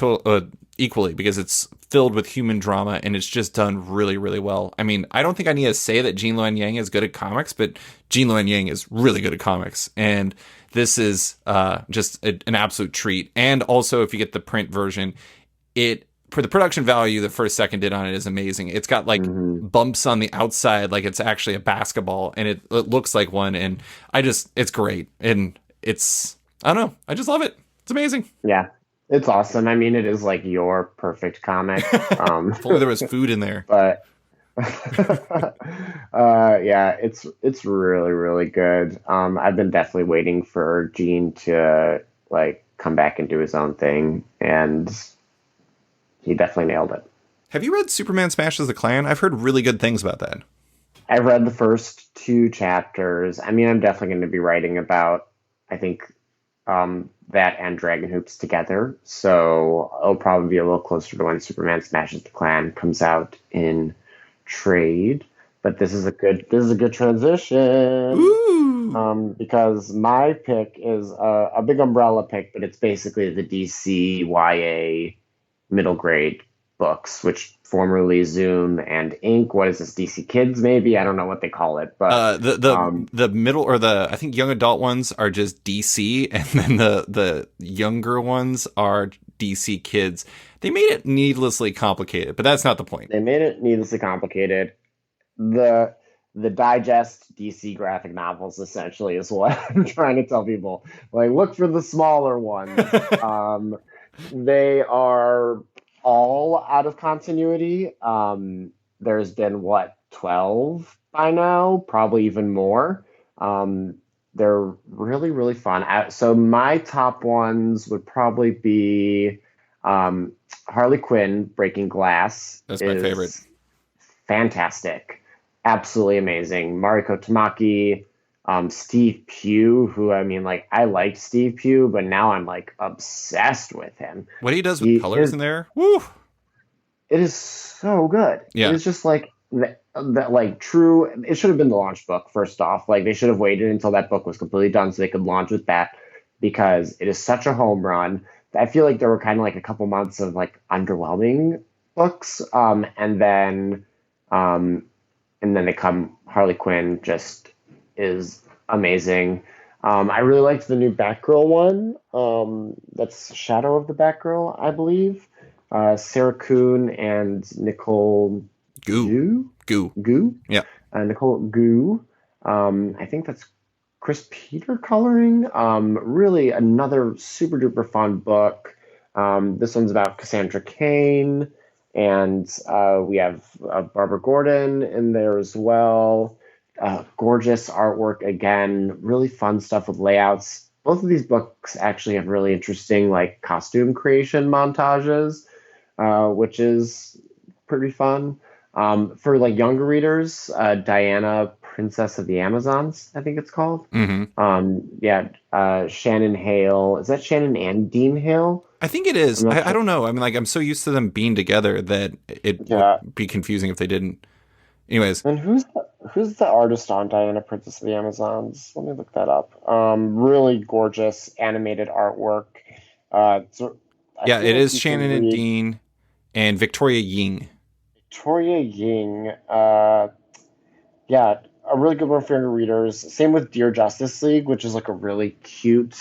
S1: equally, because it's filled with human drama, and it's just done really, really well. I mean, I don't think I need to say that Jean Luen Yang is good at comics, but Jean Luen Yang is really good at comics. And this is just an absolute treat. And also, if you get the print version, for the production value the first second did on it is amazing. It's got like bumps on the outside, like it's actually a basketball, and it looks like one. And it's great. And I don't know. I just love it. It's amazing.
S2: Yeah. It's awesome. I mean, it is like your perfect comic.
S1: If only there was food in there.
S2: But yeah, it's really, really good. I've been definitely waiting for Gene to like come back and do his own thing, and he definitely nailed it.
S1: Have you read Superman Smashes the Klan? I've heard really good things about that.
S2: I've read the first 2 chapters. I mean, I'm definitely going to be writing about, I think, that and Dragon Hoops together. So it'll probably be a little closer to when Superman Smashes the Klan comes out in trade. But this is a good transition.
S1: Ooh.
S2: Because my pick is a big umbrella pick, but it's basically the DC YA middle grade books, which formerly Zoom and Inc. What is this, DC Kids? Maybe, I don't know what they call it, but
S1: the middle, or the, I think young adult ones are just DC, and then the younger ones are DC Kids. They made it needlessly complicated, but that's not the point.
S2: They made it needlessly complicated. The digest DC graphic novels essentially is what I'm trying to tell people. Like, look for the smaller ones. They are all out of continuity. There's been 12 by now, probably even more. They're really, really fun. So my top ones would probably be Harley Quinn Breaking Glass.
S1: That's my favorite.
S2: Fantastic. Absolutely amazing. Mariko Tamaki, Steve Pugh, who, I mean, like, I liked Steve Pugh, but now I'm like obsessed with him.
S1: What he does with colors in there, woo!
S2: It is so good.
S1: Yeah.
S2: It's just like that, like, true. It should have been the launch book, first off. Like, they should have waited until that book was completely done so they could launch with that, because it is such a home run. I feel like there were kind of like a couple months of like underwhelming books, and then they come Harley Quinn, just is amazing. I really liked the new Batgirl one. That's Shadow of the Batgirl, I believe. Sarah Kuhn and Nicole Goo.
S1: Yeah.
S2: Nicole Goo. I think that's Chris Peter coloring. Really another super duper fun book. This one's about Cassandra Cain, and we have Barbara Gordon in there as well. Gorgeous artwork again, really fun stuff with layouts. Both of these books actually have really interesting like costume creation montages, which is pretty fun. For like younger readers, Diana Princess of the Amazons, I think it's called.
S1: Hmm.
S2: Yeah, Shannon Hale. Is that Shannon and Dean Hale?
S1: I think it
S2: I'm
S1: is.
S2: not
S1: I
S2: sure.
S1: don't know. I mean, like, I'm so used to them being together that it would
S2: Yeah.
S1: be confusing if they didn't. Anyways,
S2: And who's the artist on Diana, Princess of the Amazons? Let me look that up. Really gorgeous animated artwork. So I
S1: yeah,
S2: feel
S1: it
S2: like
S1: is
S2: you can
S1: Shannon and
S2: read
S1: Dean and Victoria Ying.
S2: Victoria Ying. Yeah, a really good one for younger readers. Same with Dear Justice League, which is like a really cute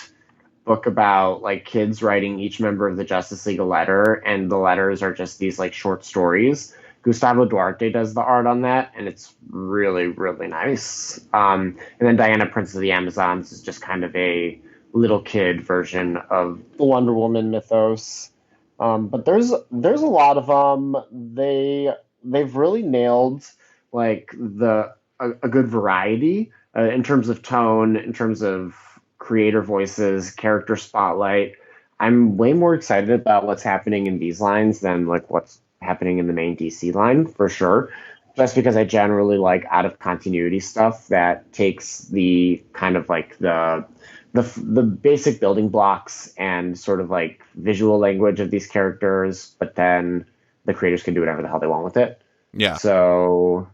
S2: book about like kids writing each member of the Justice League a letter, and the letters are just these like short stories. Gustavo Duarte does the art on that, and it's really, really nice. And then Diana, Princess of the Amazons, is just kind of a little kid version of the Wonder Woman mythos. But there's a lot of they've really nailed like a good variety in terms of tone, in terms of creator voices, character spotlight. I'm way more excited about what's happening in these lines than like what's happening in the main DC line for sure. Just because I generally like out of continuity stuff that takes the kind of like the basic building blocks and sort of like visual language of these characters, but then the creators can do whatever the hell they want with it.
S1: Yeah.
S2: So,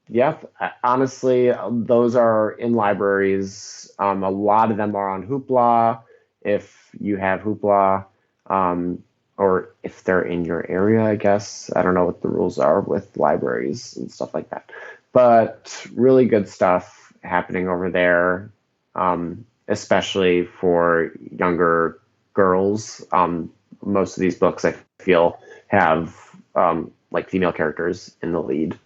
S2: yeah, honestly, those are in libraries. A lot of them are on Hoopla. If you have Hoopla, um, or if they're in your area, I guess. I don't know what the rules are with libraries and stuff like that. But really good stuff happening over there, especially for younger girls. Most of these books, I feel, have like female characters in the lead,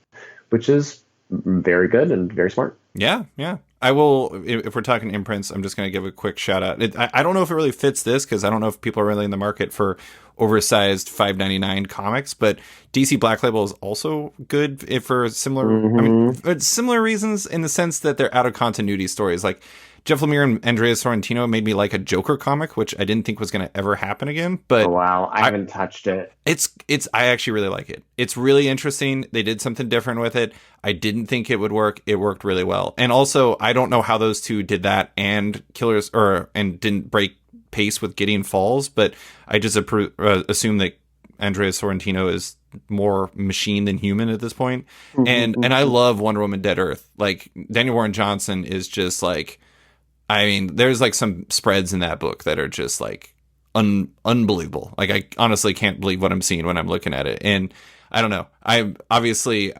S2: which is very good and very smart.
S1: Yeah, yeah. I will, if we're talking imprints, I'm just going to give a quick shout out. I don't know if it really fits this because I don't know if people are really in the market for oversized $5.99 comics, but DC Black Label is also good if for similar, I mean,
S2: Mm-hmm.
S1: for similar reasons in the sense that they're out of continuity stories. Like Jeff Lemire and Andrea Sorrentino made me like a Joker comic, which I didn't think was going to ever happen again,
S2: Oh
S1: but
S2: wow, I
S1: I,
S2: haven't touched it.
S1: it's I actually really like it. It's really interesting. They did something different with it. I didn't think it would work. It worked really well. And also, I don't know how those two did that and Killers and didn't break pace with Gideon Falls, but I just assume that Andrea Sorrentino is more machine than human at this point. And I love Wonder Woman Dead Earth. Like Daniel Warren Johnson is just like, I mean, there's like some spreads in that book that are just like unbelievable. Like I honestly can't believe what I'm seeing when I'm looking at it. And I don't know. I obviously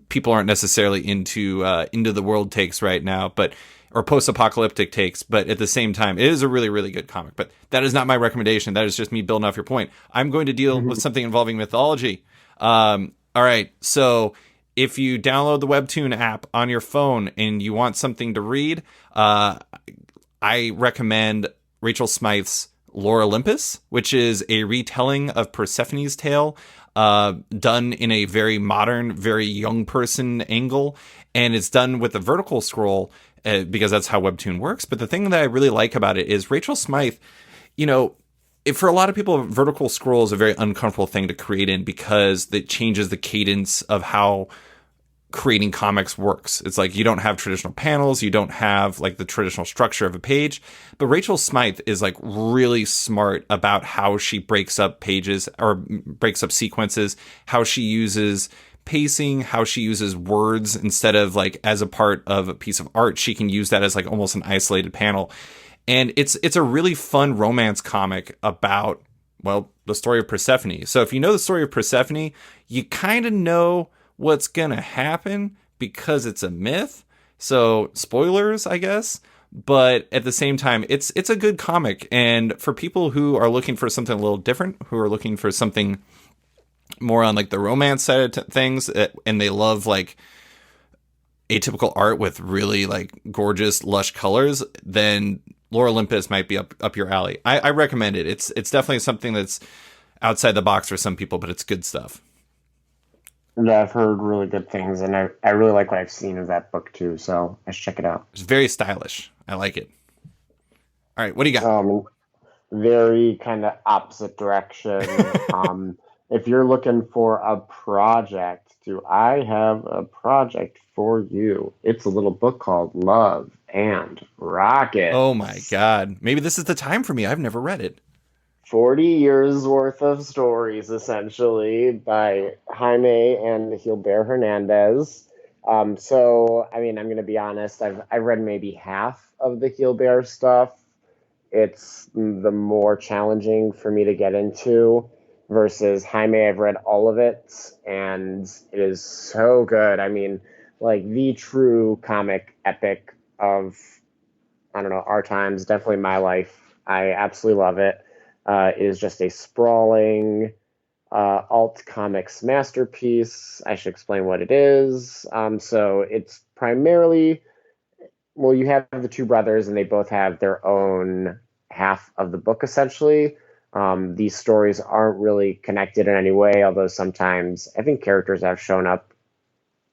S1: people aren't necessarily into the world takes right now, but or post-apocalyptic takes, but at the same time, it is a really, really good comic. But that is not my recommendation. That is just me building off your point. I'm going to deal with something involving mythology. All right. So if you download the Webtoon app on your phone and you want something to read, I recommend Rachel Smythe's Lore Olympus, which is a retelling of Persephone's tale, done in a very modern, very young person angle. And it's done with a vertical scroll because that's how Webtoon works. But the thing that I really like about it is Rachel Smythe, you know, for a lot of people, vertical scroll is a very uncomfortable thing to create in because it changes the cadence of how creating comics works. It's like you don't have traditional panels, you don't have like the traditional structure of a page. But Rachel Smythe is like really smart about how she breaks up pages or breaks up sequences, how she uses pacing, how she uses words instead of like as a part of a piece of art. She can use that as like almost an isolated panel. And it's a really fun romance comic about, well, the story of Persephone. So if you know the story of Persephone, you kind of know what's gonna happen because it's a myth. So spoilers, I guess. But at the same time, it's a good comic. And for people who are looking for something a little different, who are looking for something more on like the romance side of things, and they love like atypical art with really like gorgeous, lush colors, then Lore Olympus might be up your alley. I recommend it. It's definitely something that's outside the box for some people, but it's good stuff.
S2: Yeah, I've heard really good things, and I really like what I've seen of that book too. So I should check it out.
S1: It's very stylish. I like it. All right, what do you got?
S2: Very kind of opposite direction. if you're looking for a project, do I have a project for you? It's a little book called Love and
S1: Oh my
S2: Rockets.
S1: God. Maybe this is the time for me. I've never read it.
S2: 40 years worth of stories, essentially, by Jaime and Gilbert Hernandez. I mean, I'm going to be honest, I've read maybe half of the Gilbert stuff. It's the more challenging for me to get into versus Jaime. I've read all of it, and it is so good. I mean, like the true comic epic of, I don't know, our times, definitely my life. I absolutely love it. It is just a sprawling alt comics masterpiece. I should explain what it is. So it's primarily, well, you have the two brothers, and they both have their own half of the book, essentially. These stories aren't really connected in any way, although sometimes I think characters have shown up,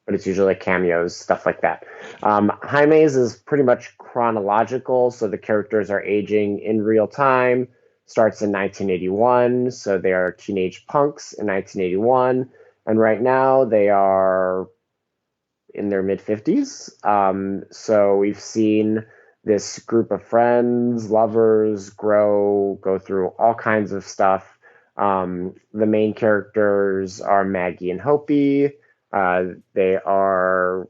S2: but it's usually like cameos, stuff like that. Jaime's is pretty much chronological, so the characters are aging in real time. Starts in 1981, so they are teenage punks in 1981, and right now they are in their mid 50s. So we've seen this group of friends, lovers grow, go through all kinds of stuff. The main characters are Maggie and Hopi. They are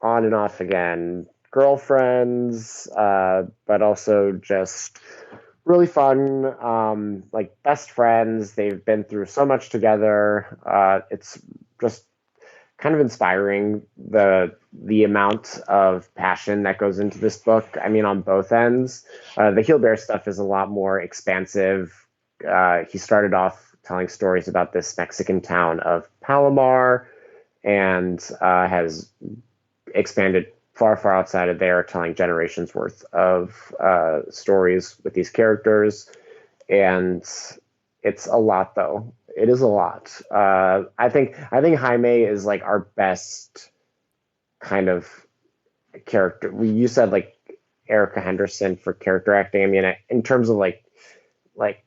S2: on and off again girlfriends, but also just really fun, like best friends. They've been through so much together. It's just kind of inspiring, the amount of passion that goes into this book. I mean, on both ends. The Gilbert stuff is a lot more expansive. He started off telling stories about this Mexican town of Palomar, and has expanded far, far outside of there, telling generations worth of stories with these characters. And it's a lot, though. It is a lot. I think Jaime is like our best kind of character. You said like Erica Henderson for character acting. I mean, in terms of like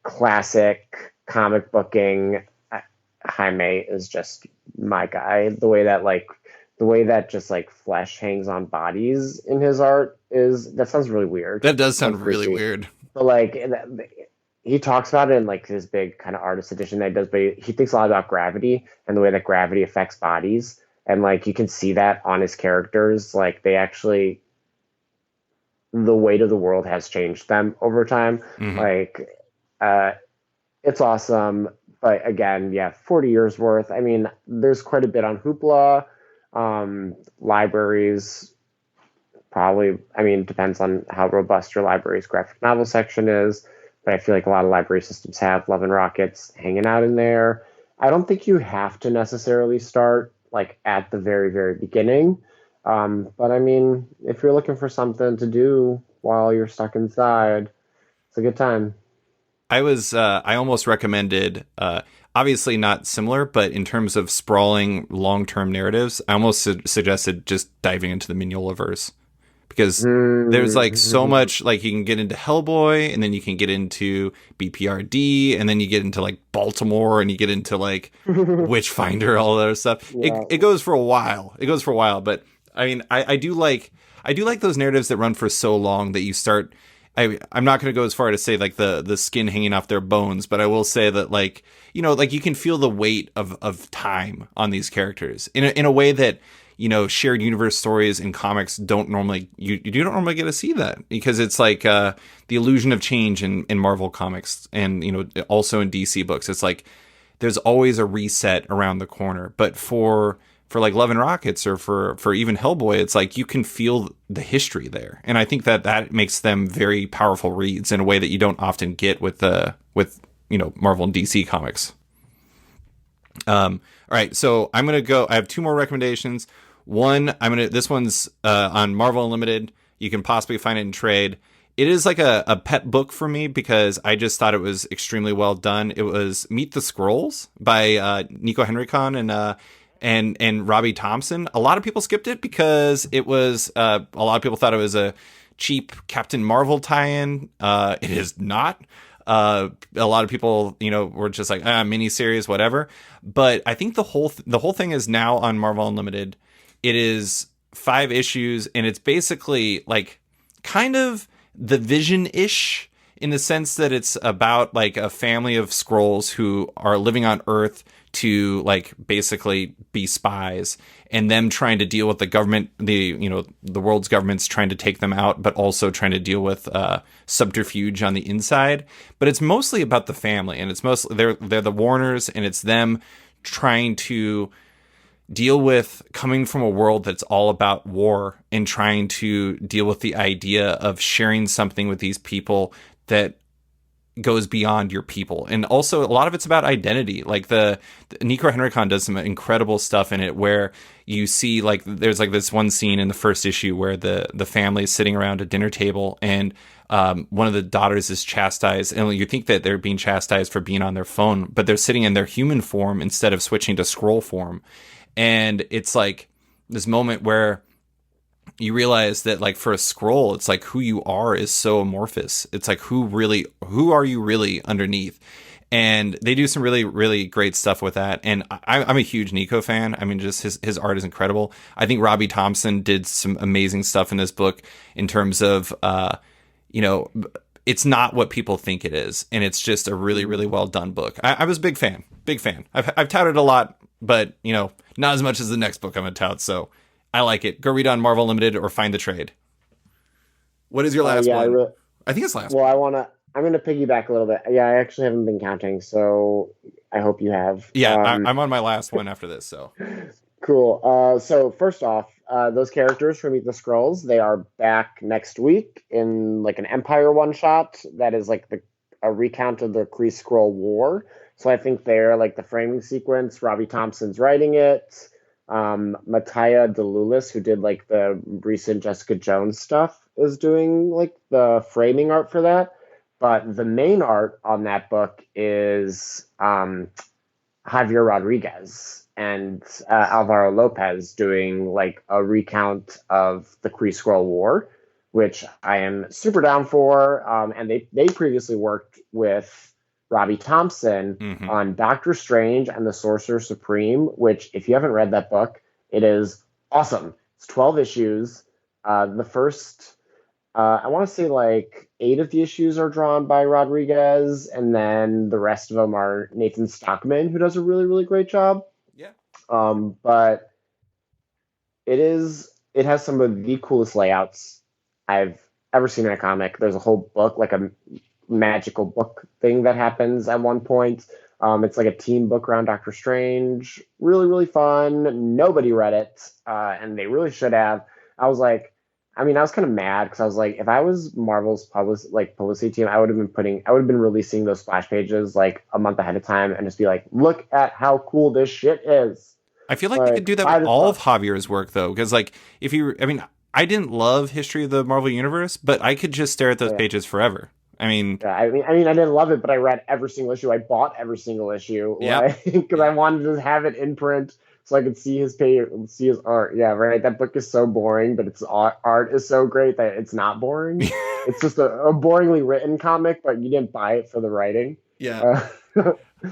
S2: classic comic booking, Jaime is just my guy. The way that just like flesh hangs on bodies in his art is, that sounds really weird.
S1: That does sound
S2: Sounds
S1: really
S2: creepy.
S1: weird.
S2: But like he talks about it in like his big kind of artist edition that he does, but he thinks a lot about gravity and the way that gravity affects bodies. And like you can see that on his characters. Like they actually, the weight of the world has changed them over time.
S1: Hmm.
S2: Like uh it's awesome. But again, yeah, 40 years worth. I mean, there's quite a bit on Hoopla. Libraries probably, I mean, depends on how robust your library's graphic novel section is, but I feel like a lot of library systems have Love and Rockets hanging out in there. I don't think you have to necessarily start like at the very, very beginning. But I mean, if you're looking for something to do while you're stuck inside, it's a good time.
S1: I almost recommended, obviously not similar, but in terms of sprawling long term narratives, I almost suggested just diving into the Mignolaverse, because there's like so
S2: Mm.
S1: much, like you can get into Hellboy, and then you can get into BPRD, and then you get into like Baltimore, and you get into like Witchfinder, all that other stuff.
S2: Yeah.
S1: It goes for a while. It goes for a while, but I mean, I do like those narratives that run for so long that you start. I'm not going to go as far to say like the skin hanging off their bones, but I will say that like, you know, like you can feel the weight of time on these characters in a way that, you know, shared universe stories in comics don't normally, you don't normally get to see that, because it's like the illusion of change in Marvel comics, and, you know, also in DC books. It's like there's always a reset around the corner. But for like Love and Rockets, or for even Hellboy, it's like you can feel the history there, and I think that makes them very powerful reads in a way that you don't often get with you know, Marvel and DC comics. All right, so I'm gonna go. I have two more recommendations. One, this one's on Marvel Unlimited. You can possibly find it in trade. It is like a pet book for me because I just thought it was extremely well done. It was Meet the Skrulls by Nico Henrikon and Robbie Thompson. A lot of people skipped it because it was a lot of people thought it was a cheap Captain Marvel tie-in. It is not. A lot of people, were just like, miniseries, whatever. But I think the whole thing is now on Marvel Unlimited. It is 5 issues, and it's basically like kind of the Vision-ish, in the sense that it's about like a family of Skrulls who are living on Earth to like basically be spies, and them trying to deal with the government, the world's government's trying to take them out, but also trying to deal with subterfuge on the inside. But it's mostly about the family, and it's mostly they're the Warners, and it's them trying to deal with coming from a world that's all about war, and trying to deal with the idea of sharing something with these people that goes beyond your people. And also a lot of it's about identity. Like the Nico Henrikon does some incredible stuff in it, where you see like there's like this one scene in the first issue where the family is sitting around a dinner table, and one of the daughters is chastised, and you think that they're being chastised for being on their phone, but they're sitting in their human form instead of switching to Skrull form. And it's like this moment where you realize that like for a Skrull, it's like who you are is so amorphous. It's like who are you really underneath? And they do some really, really great stuff with that. And I'm a huge Nico fan. I mean, just his art is incredible. I think Robbie Thompson did some amazing stuff in this book in terms of, it's not what people think it is. And it's just a really, really well done book. I was a big fan. I've touted a lot, but, not as much as the next book I'm going to tout. So I like it. Go read on Marvel Limited or find the trade. What is your last one? I think it's last one.
S2: I'm going to piggyback a little bit. Yeah, I actually haven't been counting, so I hope you have.
S1: Yeah, I'm on my last one after this, so.
S2: Cool. So first off, those characters from Meet the Skrulls, they are back next week in like an Empire one-shot that is like a recount of the Kree-Skrull War. So I think they're like the framing sequence. Robbie Thompson's writing it. Mattia DeLulis, who did like the recent Jessica Jones stuff, is doing like the framing art for that. But the main art on that book is Javier Rodriguez and Alvaro Lopez doing like a recount of the Kree-Skrull War, which I am super down for. And they previously worked with Robbie Thompson on Doctor Strange and the Sorcerer Supreme, which, if you haven't read that book, it is awesome. It's 12 issues. The first, I want to say like 8 of the issues are drawn by Rodriguez, and then the rest of them are Nathan Stockman, who does a really, really great job.
S1: Yeah.
S2: But it has some of the coolest layouts I've ever seen in a comic. There's a whole book, like a magical book thing that happens at one point. It's like a team book around Doctor Strange. Really, really fun. Nobody read it, and they really should have. I was kind of mad because I was like, if I was Marvel's publicity team, I would have been releasing those splash pages like a month ahead of time and just be like, look at how cool this shit is.
S1: I feel like they could do that with all of Javier's work, though, because like I didn't love History of the Marvel Universe, but I could just stare at those pages forever. I mean,
S2: I didn't love it, but I read every single issue. I bought every single issue, because I wanted to have it in print so I could see his art. Yeah, right. That book is so boring, but its art is so great that it's not boring. It's just a boringly written comic, but you didn't buy it for the writing.
S1: Yeah.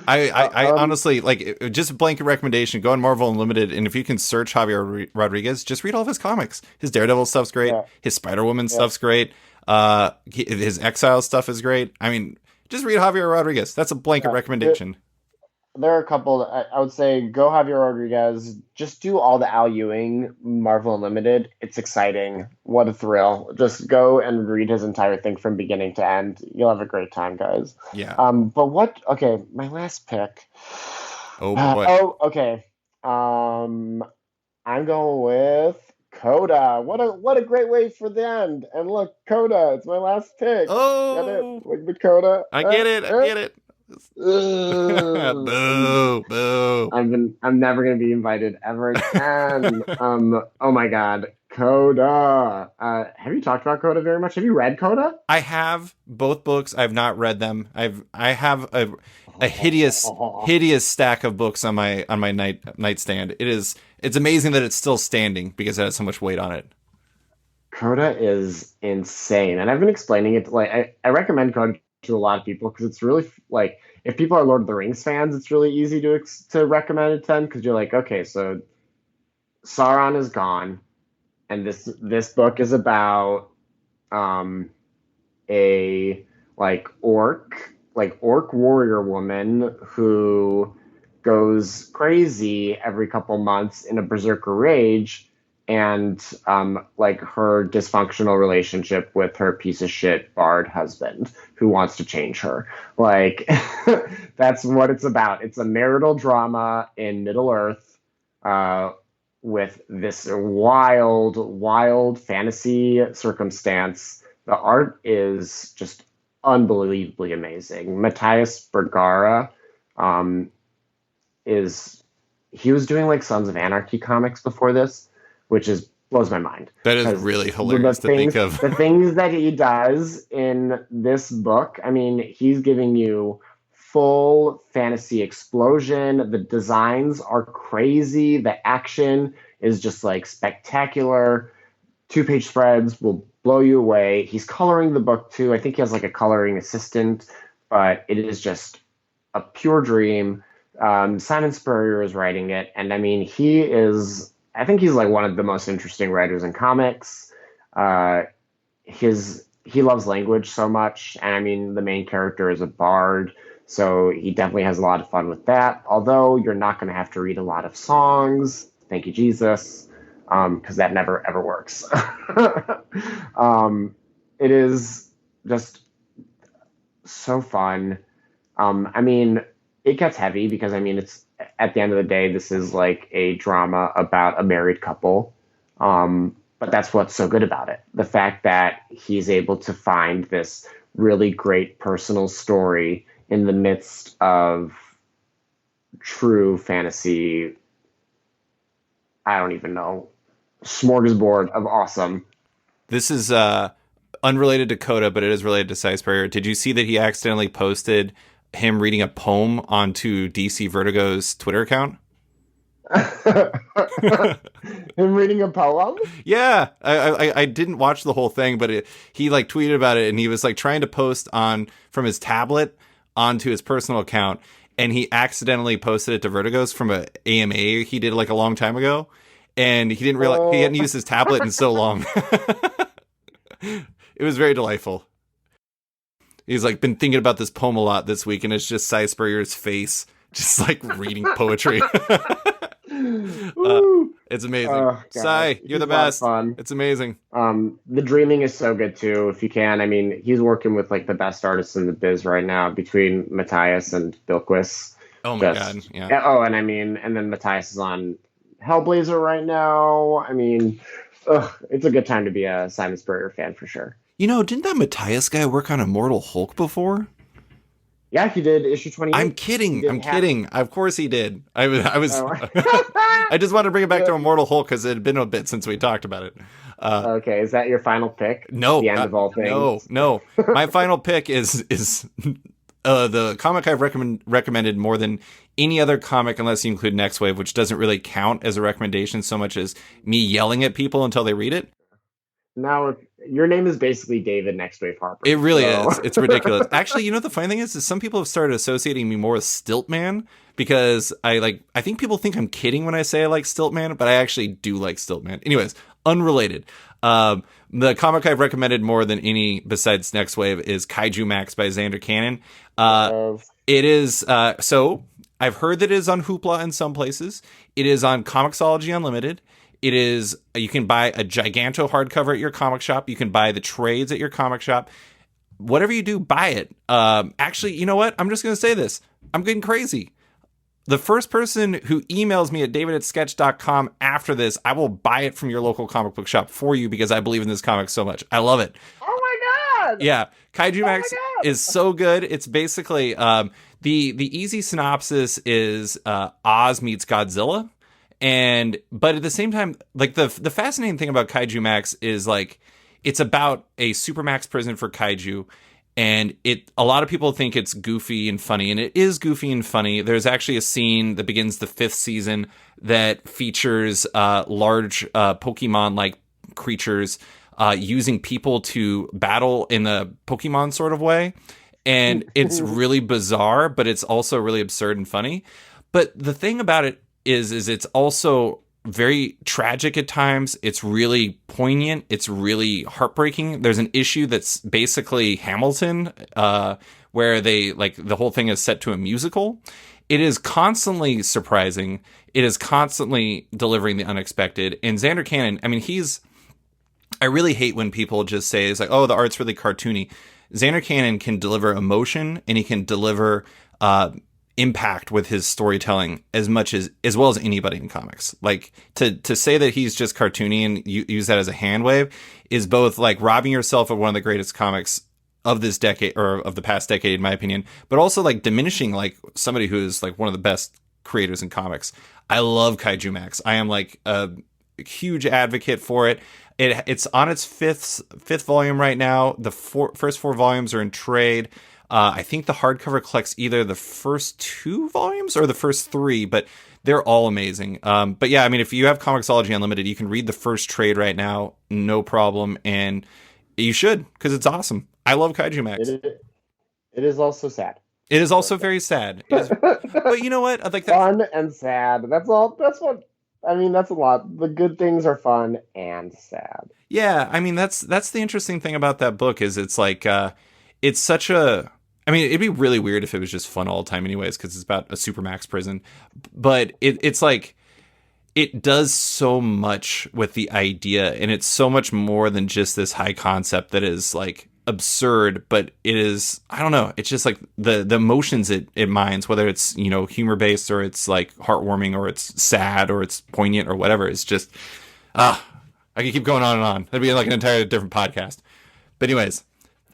S1: I honestly, like, just a blanket recommendation, go on Marvel Unlimited, and if you can search Javier Rodriguez, just read all of his comics. His Daredevil stuff's great. Yeah. His Spider-Woman stuff's great. His Exile stuff is great. I mean, just read Javier Rodriguez. That's a blanket recommendation.
S2: There are a couple that I would say go Javier Rodriguez. Just do all the Al Ewing Marvel Unlimited. It's exciting. What a thrill. Just go and read his entire thing from beginning to end. You'll have a great time, guys.
S1: Yeah.
S2: Okay, my last pick.
S1: Oh, boy.
S2: Okay. I'm going with Coda. What a great way for the end. And look, Coda, it's my last pick.
S1: Oh.
S2: Get it? Like the Coda.
S1: I get it. Boo, boo.
S2: I'm never gonna be invited ever again. Oh my god, Coda. Have you talked about Coda very much? Have you read Coda?
S1: I have both books. I've not read them. I have a hideous stack of books on my nightstand. It's amazing that it's still standing because it has so much weight on it.
S2: Coda is insane, and I've been explaining it. Like I recommend Coda to a lot of people because it's really like if people are Lord of the Rings fans, it's really easy to recommend it to them because you're like, okay, so Sauron is gone, and this book is about a orc warrior woman who goes crazy every couple months in a berserker rage, and like her dysfunctional relationship with her piece of shit bard husband who wants to change her. Like that's what it's about. It's a marital drama in Middle Earth, with this wild fantasy circumstance. The art is just unbelievably amazing. Matthias Bergara, he was doing like Sons of Anarchy comics before this, which blows my mind.
S1: That is really hilarious to think of.
S2: The things that he does in this book, I mean, he's giving you full fantasy explosion. The designs are crazy. The action is just like spectacular. 2-page spreads will blow you away. He's coloring the book too. I think he has like a coloring assistant, but it is just a pure dream. Simon Spurrier is writing it, and I mean, I think he's like one of the most interesting writers in comics. He loves language so much, and I mean, the main character is a bard, so he definitely has a lot of fun with that. Although you're not going to have to read a lot of songs. Thank you, Jesus. Because that never ever works. It is just so fun. I mean, it gets heavy because I mean, it's at the end of the day, this is like a drama about a married couple. But that's what's so good about it. The fact that he's able to find this really great personal story in the midst of true fantasy. I don't even know. Smorgasbord of awesome.
S1: This is unrelated to Coda, but it is related to Cy Spurrier. Did you see that he accidentally posted him reading a poem onto DC Vertigo's Twitter account?
S2: Him reading a poem?
S1: Yeah, I didn't watch the whole thing, but he like tweeted about it, and he was like trying to post from his tablet onto his personal account, and he accidentally posted it to Vertigo's from a AMA he did like a long time ago. And he didn't realize he hadn't used his tablet in so long. It was very delightful. He's like been thinking about this poem a lot this week, and it's just Cy Spurrier's face, just like reading poetry. It's amazing. Cy, you're the best. Fun. It's amazing.
S2: The dreaming is so good too. If you can, I mean, he's working with like the best artists in the biz right now between Matthias and Bilquis.
S1: Oh my god! Yeah.
S2: Oh, and I mean, and then Matthias is on Hellblazer right now. I mean, it's a good time to be a Simon Spurrier fan for sure.
S1: You know, didn't that Matthias guy work on Immortal Hulk before?
S2: Yeah, he did issue 28.
S1: I'm kidding. Kidding. Of course he did. I was. I just wanted to bring it back to Immortal Hulk because it had been a bit since we talked about it.
S2: Okay, is that your final pick?
S1: No.
S2: The end of all things?
S1: No. My final pick is the comic I've recommended more than any other comic, unless you include Next Wave, which doesn't really count as a recommendation so much as me yelling at people until they read it.
S2: Now, your name is basically David Next Wave Harper.
S1: It really is. It's ridiculous. Actually, you know, the funny thing is some people have started associating me more with Stiltman because I think people think I'm kidding when I say I like Stiltman, but I actually do like Stiltman. Anyways, unrelated. The comic I've recommended more than any besides Next Wave is Kaiju Max by Xander Cannon. It is, so I've heard that it is on Hoopla in some places. It is on Comixology Unlimited. It is, you can buy a Giganto hardcover at your comic shop. You can buy the trades at your comic shop. Whatever you do, buy it. Actually, you know what? I'm just going to say this. I'm getting crazy. The first person who emails me at david@sketch.com after this, I will buy it from your local comic book shop for you because I believe in this comic so much. I love it.
S2: Oh my God.
S1: Yeah. Kaiju Max is so good. It's basically, the easy synopsis is Oz meets Godzilla. But at the same time, like the fascinating thing about Kaiju Max is like, it's about a supermax prison for kaiju. And a lot of people think it's goofy and funny, and it is goofy and funny. There's actually a scene that begins the 5th season that features large Pokemon-like creatures using people to battle in a Pokemon sort of way. And it's really bizarre, but it's also really absurd and funny. But the thing about it is it's also very tragic at times. It's really poignant. It's really heartbreaking. There's an issue that's basically Hamilton, where they like the whole thing is set to a musical. It is constantly surprising. It is constantly delivering the unexpected. And Xander Cannon, I mean, I really hate when people just say it's like, oh, the art's really cartoony. Xander Cannon can deliver emotion and he can deliver impact with his storytelling as well as anybody in comics. Like to say that he's just cartoony and use that as a hand wave is both like robbing yourself of one of the greatest comics of this decade or of the past decade, in my opinion, but also like diminishing like somebody who is like one of the best creators in comics. I love Kaiju Max. I am like a huge advocate for it. It's on its fifth volume right now. The first 4 volumes are in trade. I think the hardcover collects either the first 2 volumes or the first 3, but they're all amazing. But yeah, I mean, if you have Comixology Unlimited, you can read the first trade right now, no problem, and you should because it's awesome. I love Kaiju Max.
S2: It is also sad.
S1: It is also very sad. But you know what? I like that.
S2: Fun and sad. That's all. That's what. I mean, that's a lot. The good things are fun and sad.
S1: Yeah, I mean, that's the interesting thing about that book is it's like it's such a. I mean, it'd be really weird if it was just fun all the time, anyways, because it's about a supermax prison. But it's like it does so much with the idea, and it's so much more than just this high concept that is like absurd, but it is, I don't know, it's just like the emotions it mines, whether it's, you know, humor based or it's like heartwarming or it's sad or it's poignant or whatever. It's just I can keep going on and on. That'd be like an entirely different podcast. But anyways,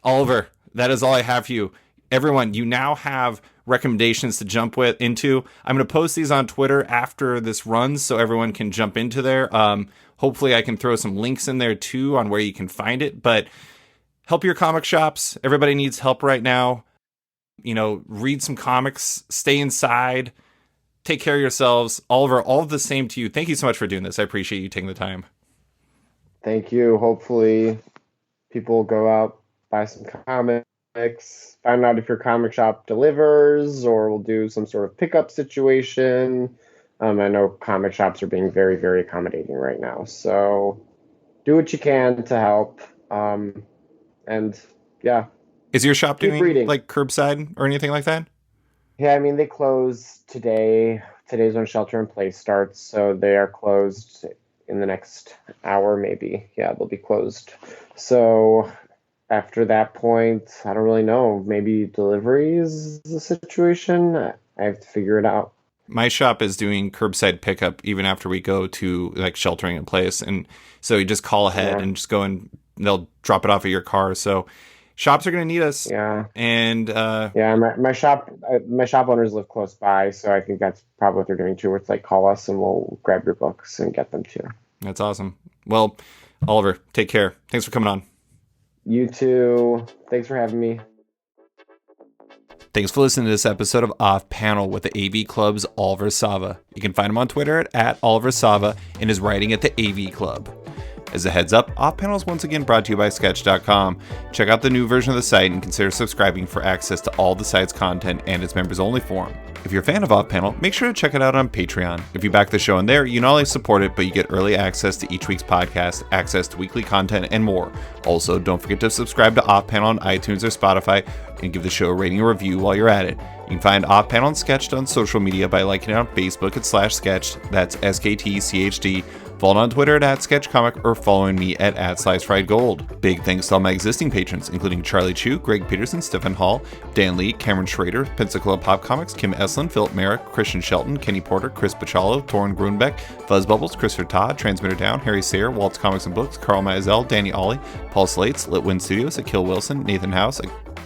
S1: Oliver, that is all I have for you. Everyone, you now have recommendations to jump into. I'm going to post these on Twitter after this runs so everyone can jump into there. Hopefully I can throw some links in there too on where you can find it, but help your comic shops. Everybody needs help right now. You know, read some comics, stay inside, take care of yourselves. Oliver, all of the same to you. Thank you so much for doing this. I appreciate you taking the time.
S2: Thank you. Hopefully people will go out, buy some comics, find out if your comic shop delivers or will do some sort of pickup situation. I know comic shops are being very, very accommodating right now. So do what you can to help. And yeah.
S1: Is your shop doing
S2: reading.
S1: Like curbside or anything like that?
S2: Yeah, I mean, they close today. Today's when shelter in place starts. So they are closed in the next hour, maybe. Yeah, they'll be closed. So after that point, I don't really know. Maybe delivery is the situation. I have to figure it out.
S1: My shop is doing curbside pickup even after we go to like sheltering in place. And so you just call ahead and just go and they'll drop it off at your car. So shops are going to need us.
S2: Yeah.
S1: And
S2: my shop owners live close by. So I think that's probably what they're doing too. Where it's like, call us and we'll grab your books and get them too.
S1: That's awesome. Well, Oliver, take care. Thanks for coming on.
S2: You too. Thanks for having me.
S1: Thanks for listening to this episode of Off Panel with the AV Club's Oliver Sava. You can find him on Twitter at Oliver Sava and is writing at the AV Club. As a heads up, Off Panel is once again brought to you by Sketch.com. Check out the new version of the site and consider subscribing for access to all the site's content and its members-only forum. If you're a fan of Off Panel, make sure to check it out on Patreon. If you back the show in there, you not only support it, but you get early access to each week's podcast, access to weekly content, and more. Also, don't forget to subscribe to Off Panel on iTunes or Spotify and give the show a rating or review while you're at it. You can find Off Panel and Sketched on social media by liking it on Facebook at /Sketched, that's SKTCHD. Follow on Twitter at SketchComic or following me at @SliceFriedGold. Big thanks to all my existing patrons, including Charlie Chu, Greg Peterson, Stephen Hall, Dan Lee, Cameron Schrader, Pensacola Pop Comics, Kim Eslin, Philip Merrick, Christian Shelton, Kenny Porter, Chris Pachalo, Torin Grunbeck, Fuzzbubbles, Christopher Todd, Transmitter Down, Harry Sayer, Waltz Comics and Books, Carl Mazel, Danny Ollie, Paul Slates, Litwin Studios, Akil Wilson, Nathan House,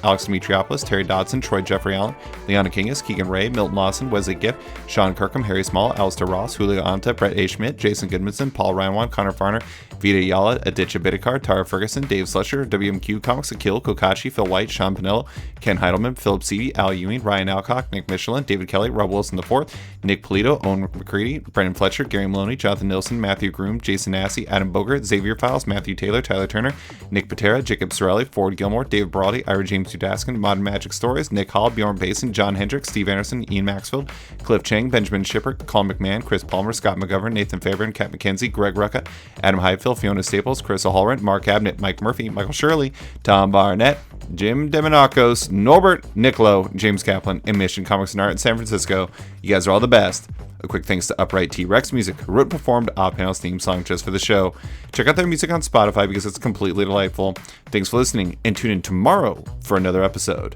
S1: Alex Dimitriopoulos, Terry Dodson, Troy Jeffrey Allen, Leona Kingus, Keegan Ray, Milton Lawson, Wesley Gift, Sean Kirkham, Harry Small, Alistair Ross, Julio Anta, Brett A. Schmidt, Jason Goodmanson, Paul Ryanwan, Connor Farner, Vita Yala, Aditya Bidikar, Tara Ferguson, Dave Slusher, WMQ Comics, Akil, Kokachi, Phil White, Sean Pinello, Ken Heidelman, Philip Seavey, Al Ewing, Ryan Alcock, Nick Michelin, David Kelly, Rob Wilson IV, Nick Polito, Owen McCready, Brendan Fletcher, Gary Maloney, Jonathan Nilsson, Matthew Groom, Jason Massey, Adam Bogert, Xavier Files, Matthew Taylor, Tyler Turner, Nick Patera, Jacob Sorelli, Ford Gilmore, Dave Brody, Ira James Matthew Daskin, Modern Magic Stories, Nick Hall, Bjorn Basin, John Hendricks, Steve Anderson, Ian Maxfield, Cliff Chang, Benjamin Shipper, Colin McMahon, Chris Palmer, Scott McGovern, Nathan Fairbairn, Kat McKenzie, Greg Rucka, Adam Highfield, Fiona Staples, Chris Hallrent, Mark Abnett, Mike Murphy, Michael Shirley, Tom Barnett, Jim Demonakos, Norbert Niccolo, James Kaplan, and Mission Comics and Art in San Francisco. You guys are all the best. A quick thanks to Upright T-Rex Music, who wrote and performed Odd Panel's theme song just for the show. Check out their music on Spotify because it's completely delightful. Thanks for listening, and tune in tomorrow for another episode.